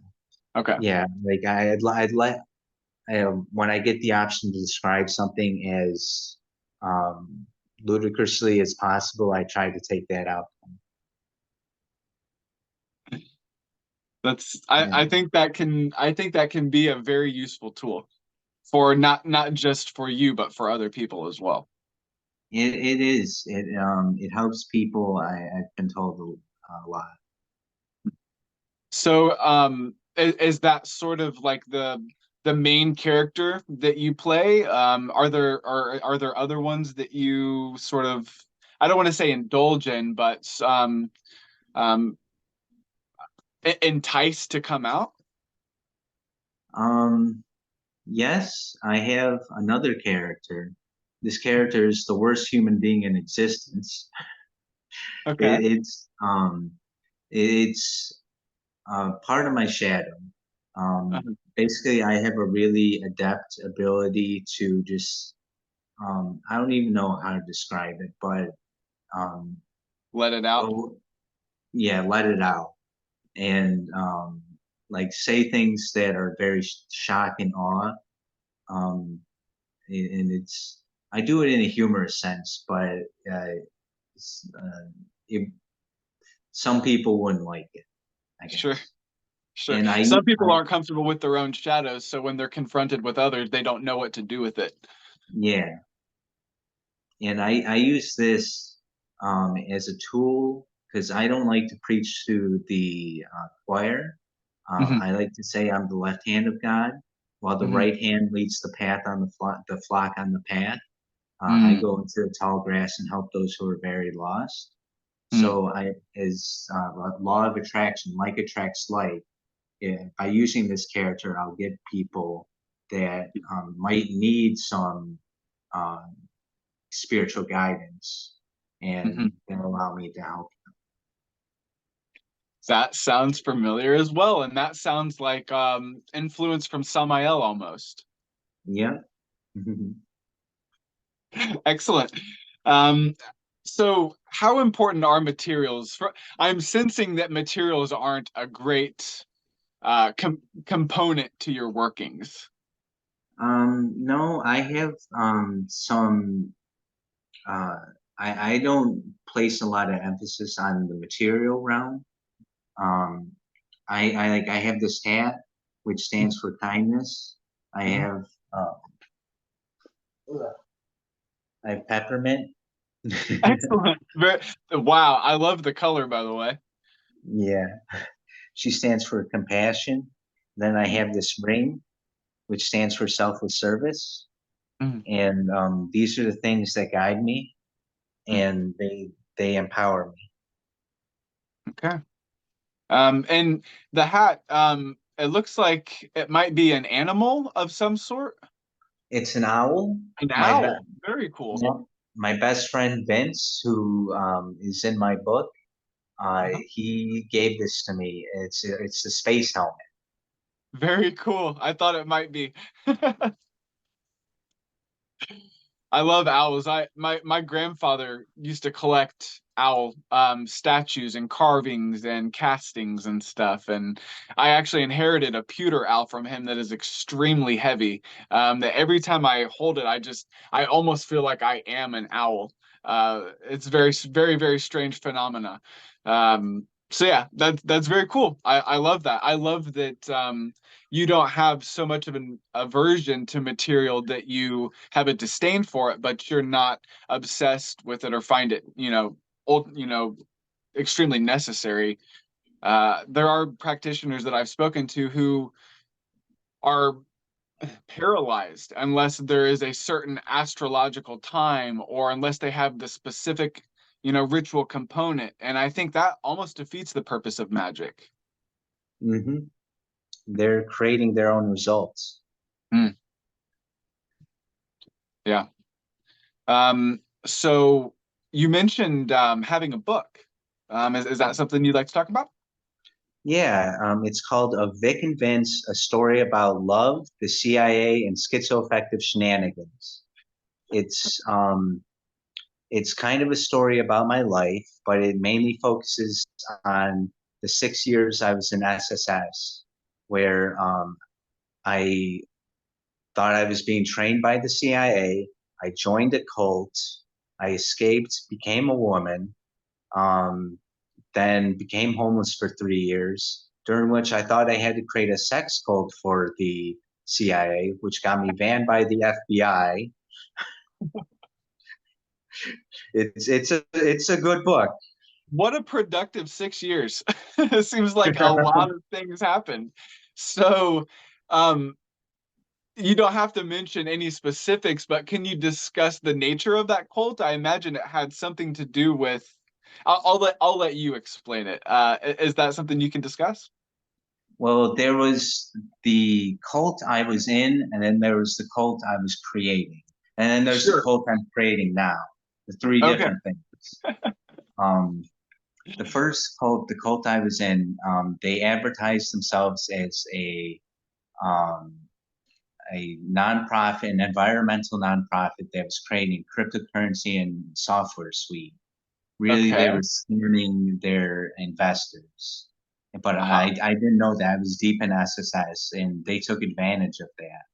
Speaker 1: Okay.
Speaker 2: yeah, like I'd let when I get the option to describe something as um, ludicrously as possible, I try to take that out.
Speaker 1: I
Speaker 2: And
Speaker 1: think that can be a very useful tool for not just for you, but for other people as well.
Speaker 2: it is it helps people. I've been told a lot.
Speaker 1: So, is that sort of like the main character that you play? Are there other ones that you sort of, I don't want to say indulge in, but um, entice to come out?
Speaker 2: Um, yes, I have another character. This character is the worst human being in existence.
Speaker 1: Okay.
Speaker 2: It's part of my shadow.
Speaker 1: Uh,
Speaker 2: Basically, I have a really adept ability to just I don't even know how to describe it, but um,
Speaker 1: let it out.
Speaker 2: go yeah, let it out and like say things that are very shock and awe. Um, and it's I do it in a humorous sense, but it's, it, some people wouldn't like it, I
Speaker 1: Sure,
Speaker 2: guess.
Speaker 1: sure.
Speaker 2: And
Speaker 1: Some people
Speaker 2: I
Speaker 1: aren't comfortable with their own shadows, so when they're confronted with others, they don't know what to do with it.
Speaker 2: yeah, and I use this as a tool because I don't like to preach to the choir.
Speaker 1: Hmm.
Speaker 2: I like to say I'm the left hand of God, while the
Speaker 1: Hmm.
Speaker 2: right hand leads the path on the flock on the path. I
Speaker 1: Mm.
Speaker 2: go into the tall grass and help those who are very lost.
Speaker 1: Mm.
Speaker 2: So I, as law of attraction, like attracts like. Yeah, by using this character, I'll get people that might need some um, spiritual guidance, and
Speaker 1: Hmm.
Speaker 2: they'll allow me to help.
Speaker 1: That sounds familiar as well, and that sounds like influence from Samael almost.
Speaker 2: Yeah.
Speaker 1: Excellent. Um, so how important are materials? I'm sensing that materials aren't a great component to your workings.
Speaker 2: No, I have some. Uh, I don't place a lot of emphasis on the material realm. Um, I have this hat which stands for kindness. I
Speaker 1: Mhm.
Speaker 2: have uh, I have peppermint.
Speaker 1: Excellent. Wow, I love the color, by the way.
Speaker 2: Yeah, she stands for compassion. Then I
Speaker 1: Mm,
Speaker 2: have this ring which stands for selfless service.
Speaker 1: mm,
Speaker 2: And these are the things that guide me,
Speaker 1: mm.
Speaker 2: and they empower me.
Speaker 1: Okay. And the hat, it looks like it might be an animal of some sort.
Speaker 2: It's an owl.
Speaker 1: An
Speaker 2: My be-
Speaker 1: owl. Very cool.
Speaker 2: yeah, my best friend Vince, who is in my book,
Speaker 1: Uh-huh.
Speaker 2: he gave this to me. It's the space helmet.
Speaker 1: Very cool. I thought it might be. I love owls. My grandfather used to collect owl statues and carvings and castings and stuff. And I actually inherited a pewter owl from him that is extremely heavy. That every time I hold it, I almost feel like I am an owl. It's very strange phenomena. So yeah, that's very cool. I love that. I love that you don't have so much of an aversion to material that you have a disdain for it, but you're not obsessed with it or find it, extremely necessary. There are practitioners that I've spoken to who are paralyzed unless there is a certain astrological time or unless they have the specific, ritual component. And I think that almost defeats the purpose of magic.
Speaker 2: Hmm. They're creating their own results.
Speaker 1: Mm, yeah. So you mentioned having a book. Is that something you'd like to talk about?
Speaker 2: Yeah, it's called A Vic and Vince: A Story About Love, the CIA, and Schizoaffective Shenanigans. It's um, it's kind of a story about my life, but it mainly focuses on the 6 years I was in SSS, where I thought I was being trained by the CIA. I joined a cult. I escaped, became a woman, um, then became homeless for 3 years, during which I thought I had to create a sex cult for the CIA, which got me banned by the FBI. It's a good book.
Speaker 1: What a productive 6 years. It seems like a lot of things happened. So, um, you don't have to mention any specifics, but can you discuss the nature of that cult? I imagine it had something to do with. I'll let you explain it. Is that something you can discuss?
Speaker 2: Well, there was the cult I was in, and then there was the cult I was creating, and then there's the
Speaker 1: Sure.
Speaker 2: cult I'm creating now. The three
Speaker 1: Okay.
Speaker 2: different things. Um, the first cult, the cult I was in, they advertised themselves as um, a nonprofit, an environmental nonprofit that was creating cryptocurrency and software suite. Really, they
Speaker 1: Okay.
Speaker 2: were scamming their investors. But
Speaker 1: Uh-huh.
Speaker 2: I didn't know that. I was deep in SSS, and they took advantage of that.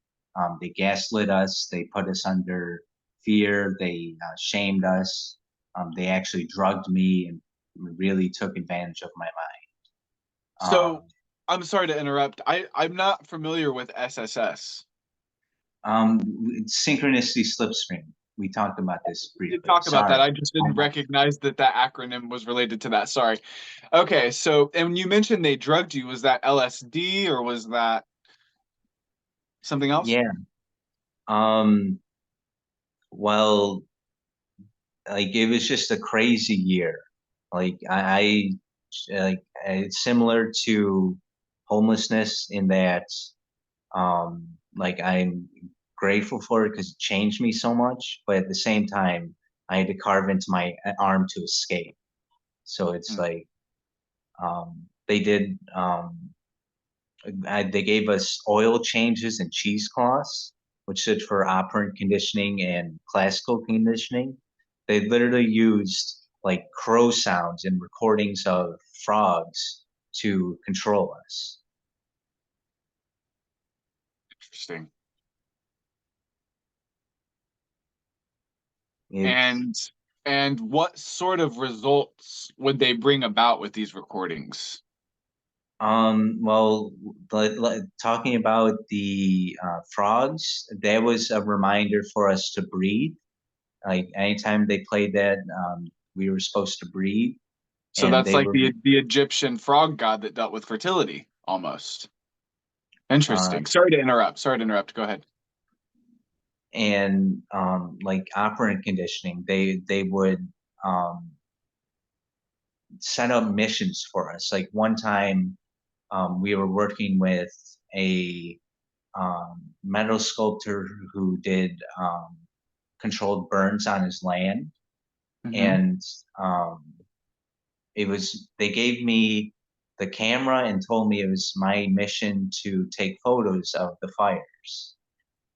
Speaker 2: They gaslit us. They put us under fear. They shamed us. They actually drugged me and really took advantage of my mind.
Speaker 1: So I'm sorry to interrupt. I'm not familiar with SSS.
Speaker 2: Um, Synchronicity slipstream. We talked about this
Speaker 1: We did
Speaker 2: briefly.
Speaker 1: talk about that.
Speaker 2: Sorry.
Speaker 1: I just didn't recognize that acronym was related to that. Sorry. Okay, so and you mentioned they drugged you. Was that LSD or was that something else?
Speaker 2: Yeah. Um, well, like it was just a crazy year. Like like it's similar to homelessness in that like I'm grateful for it because it changed me so much, but at the same time I had to carve into my arm to escape. So it's
Speaker 1: Hmm.
Speaker 2: like they did they gave us oil changes and cheesecloths, which stood for operant conditioning and classical conditioning. They literally used like crow sounds and recordings of frogs to control us.
Speaker 1: Interesting.
Speaker 2: It's
Speaker 1: And what sort of results would they bring about with these recordings?
Speaker 2: well, talking about the frogs, that was a reminder for us to breathe. Like anytime they played that, we were supposed to breathe,
Speaker 1: So
Speaker 2: and
Speaker 1: that's
Speaker 2: they
Speaker 1: like
Speaker 2: were
Speaker 1: the Egyptian frog god that dealt with fertility, almost.
Speaker 2: uh,
Speaker 1: Interesting. Sorry to interrupt. Sorry to interrupt. Go ahead.
Speaker 2: and like operant conditioning. They would um, set up missions for us. Like one time, we were working with a metal sculptor who did controlled burns on his land,
Speaker 1: Hmm.
Speaker 2: and um, it was they gave me the camera and told me it was my mission to take photos of the fires.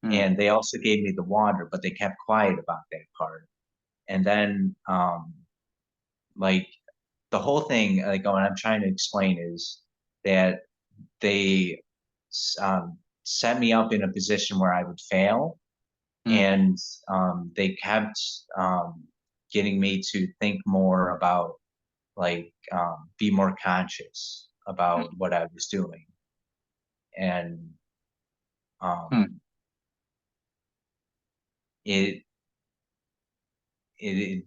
Speaker 1: Hmm.
Speaker 2: And they also gave me the water, but they kept quiet about that part. And then like the whole thing, like what I'm trying to explain is that they set me up in a position where I would fail,
Speaker 1: Hmm.
Speaker 2: and they kept getting me to think more about like be more conscious about what I was doing, and um,
Speaker 1: Hmm.
Speaker 2: it it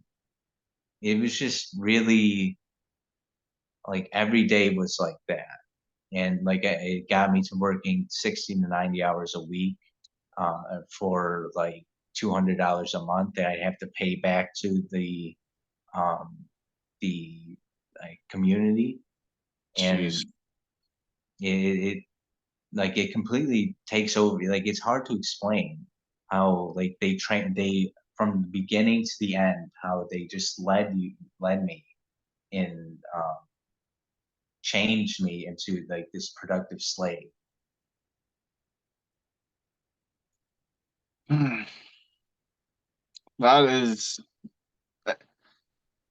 Speaker 2: it was just really like every day was like that, and like it got me to working 60 to 90 hours a week for like $200 a month that I'd have to pay back to um, the like community,
Speaker 1: Jeez.
Speaker 2: and it like it completely takes over. Like it's hard to explain how like they from the beginning to the end how they just led me and changed me into like this productive slave.
Speaker 1: Hmm. That is,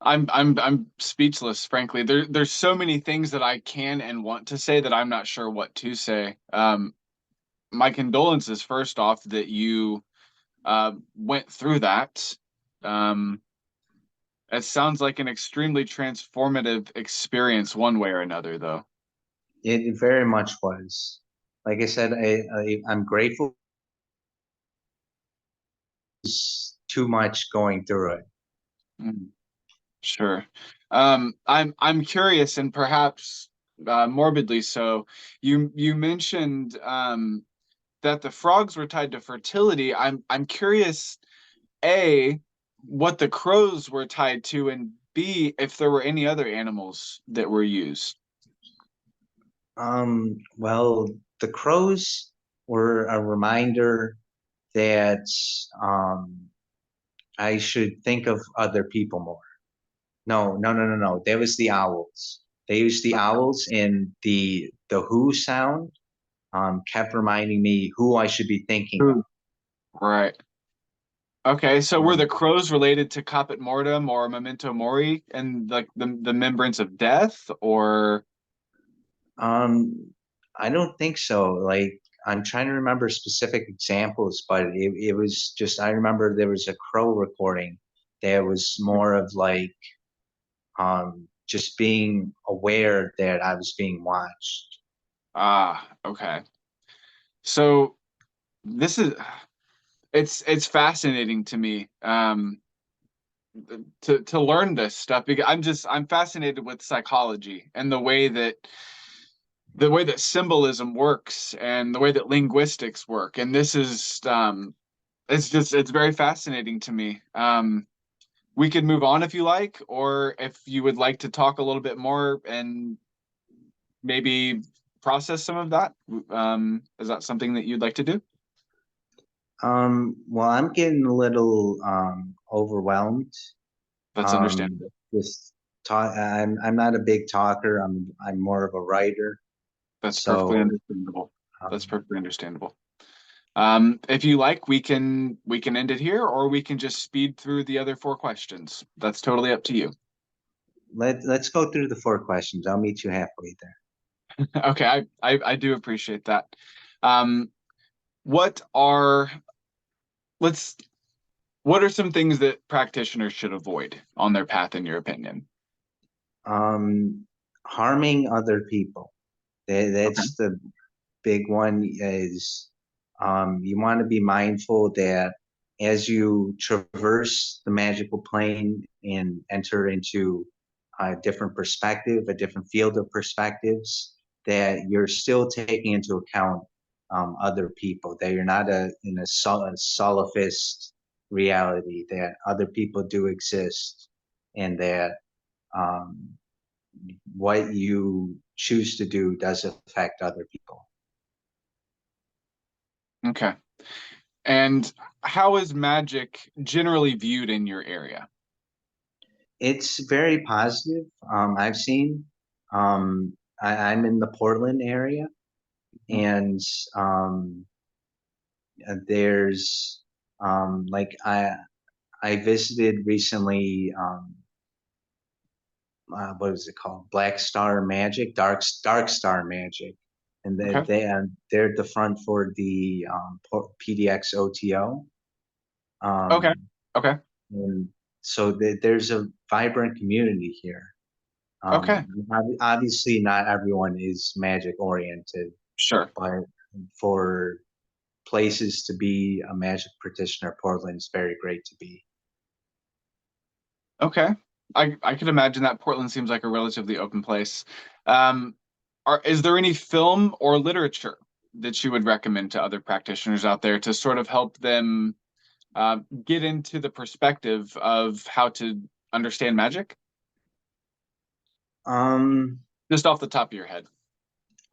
Speaker 1: I'm speechless, frankly. There's so many things that I can and want to say that I'm not sure what to say. My condolences first off that you went through that. Um, it sounds like an extremely transformative experience one way or another, though.
Speaker 2: It very much was. Like I said, I'm grateful. It's too much going through it.
Speaker 1: Mm, sure. I'm curious and perhaps morbidly so. You mentioned that the frogs were tied to fertility. I'm curious, A, what the crows were tied to, and B, if there were any other animals that were used.
Speaker 2: Well, the crows were a reminder that um, I should think of other people more. No, no, no, no, no. That was the owls. They used the owls, and the who sound kept reminding me who I should be thinking
Speaker 1: Who? Right. Okay, so
Speaker 2: of.
Speaker 1: were the crows related to Caput Mortem or Memento Mori and like the membrance of death, or
Speaker 2: I don't think so. Like I'm trying to remember specific examples, but it was just I remember there was a crow recording that was more of like just being aware that I was being watched.
Speaker 1: okay. So this is it's fascinating to me to learn this stuff because I'm fascinated with psychology and the way that symbolism works and the way that linguistics work. And this is it's very fascinating to me. We could move on if you like, or if you would like to talk a little bit more and maybe process some of that. Is that something that you'd like to do?
Speaker 2: Well, I'm getting a little overwhelmed.
Speaker 1: That's
Speaker 2: Um,
Speaker 1: understandable.
Speaker 2: just talk. I'm not a big talker. I'm more of a writer.
Speaker 1: That's perfectly
Speaker 2: So
Speaker 1: understandable. That's
Speaker 2: um,
Speaker 1: perfectly understandable. If you like, we can end it here, or we can just speed through the other four questions. That's totally up to you.
Speaker 2: let's go through the four questions. I'll meet you halfway there.
Speaker 1: Okay, I do appreciate that. Um, what are let's What are some things that practitioners should avoid on their path, in your opinion?
Speaker 2: Um, Harming other people.
Speaker 1: Okay.
Speaker 2: That's the big one is you want to be mindful that as you traverse the magical plane and enter into a different perspective, a different field of perspectives, that you're still taking into account other people, that you're not in a solipsist reality, that other people do exist, and that um, what you choose to do does affect other people.
Speaker 1: Okay. And how is magic generally viewed in your area?
Speaker 2: It's very positive. I've seen. I'm in the Portland area,
Speaker 1: Mhm.
Speaker 2: and um, there's like I visited recently. What is it called? Black Star Magic, Dark Star Magic, and
Speaker 1: Okay.
Speaker 2: they're at the front for the PDX OTO.
Speaker 1: Okay.
Speaker 2: Um,
Speaker 1: Okay.
Speaker 2: and so there's a vibrant community here.
Speaker 1: Okay.
Speaker 2: Obviously, not everyone is magic oriented,
Speaker 1: Sure.
Speaker 2: but for places to be a magic practitioner, Portland's very great to be.
Speaker 1: Okay. I could imagine that Portland seems like a relatively open place. Um, is there any film or literature that you would recommend to other practitioners out there to sort of help them get into the perspective of how to understand magic?
Speaker 2: Um,
Speaker 1: Just off the top of your head.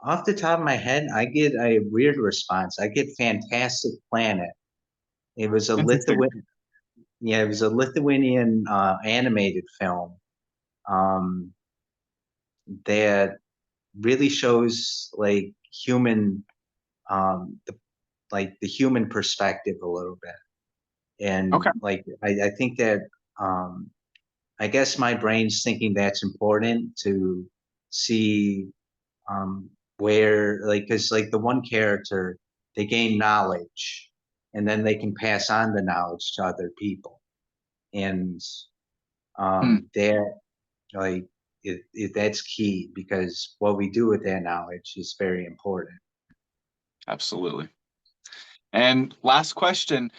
Speaker 2: Off the top of my head, I get a weird response. I get Fantastic Planet. It was a
Speaker 1: Interesting.
Speaker 2: Yeah, it was a Lithuanian animated film um, that really shows like human, the, like the human perspective a little bit. And
Speaker 1: Okay.
Speaker 2: like I think that um, I guess my brain's thinking that's important to see where like because like the one character they gain knowledge and then they can pass on the knowledge to other people and
Speaker 1: Hmm,
Speaker 2: that like that's key because what we do with that knowledge is very important.
Speaker 1: absolutely. And last question,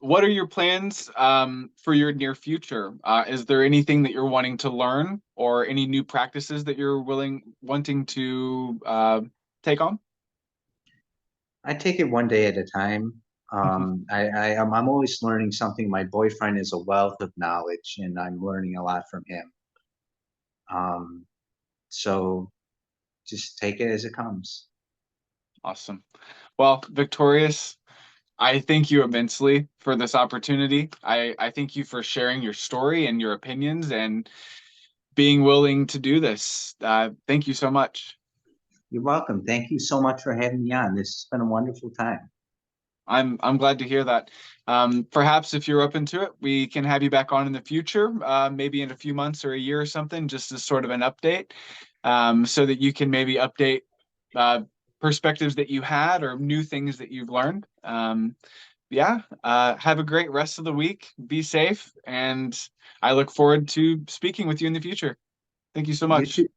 Speaker 1: what are your plans for your near future? Is there anything that you're wanting to learn or any new practices that you're wanting to take on?
Speaker 2: I take it one day at a time. I'm always learning something. My boyfriend is a wealth of knowledge and I'm learning a lot from him. Um, so just take it as it comes.
Speaker 1: Awesome. Well, Victorious, I thank you immensely for this opportunity. I thank you for sharing your story and your opinions and being willing to do this. Thank you so much.
Speaker 2: You're welcome. Thank you so much for having me on. This has been a wonderful time.
Speaker 1: I'm glad to hear that. Perhaps if you're open to it, we can have you back on in the future, maybe in a few months or a year or something, just as sort of an update, so that you can maybe update uh, perspectives that you had or new things that you've learned. Yeah, have a great rest of the week. Be safe, and I look forward to speaking with you in the future. Thank you so
Speaker 2: You
Speaker 1: much.
Speaker 2: too.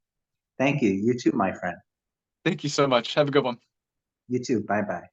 Speaker 2: Thank you. You too, my friend.
Speaker 1: Thank you so much. Have a good one.
Speaker 2: You too. Bye bye.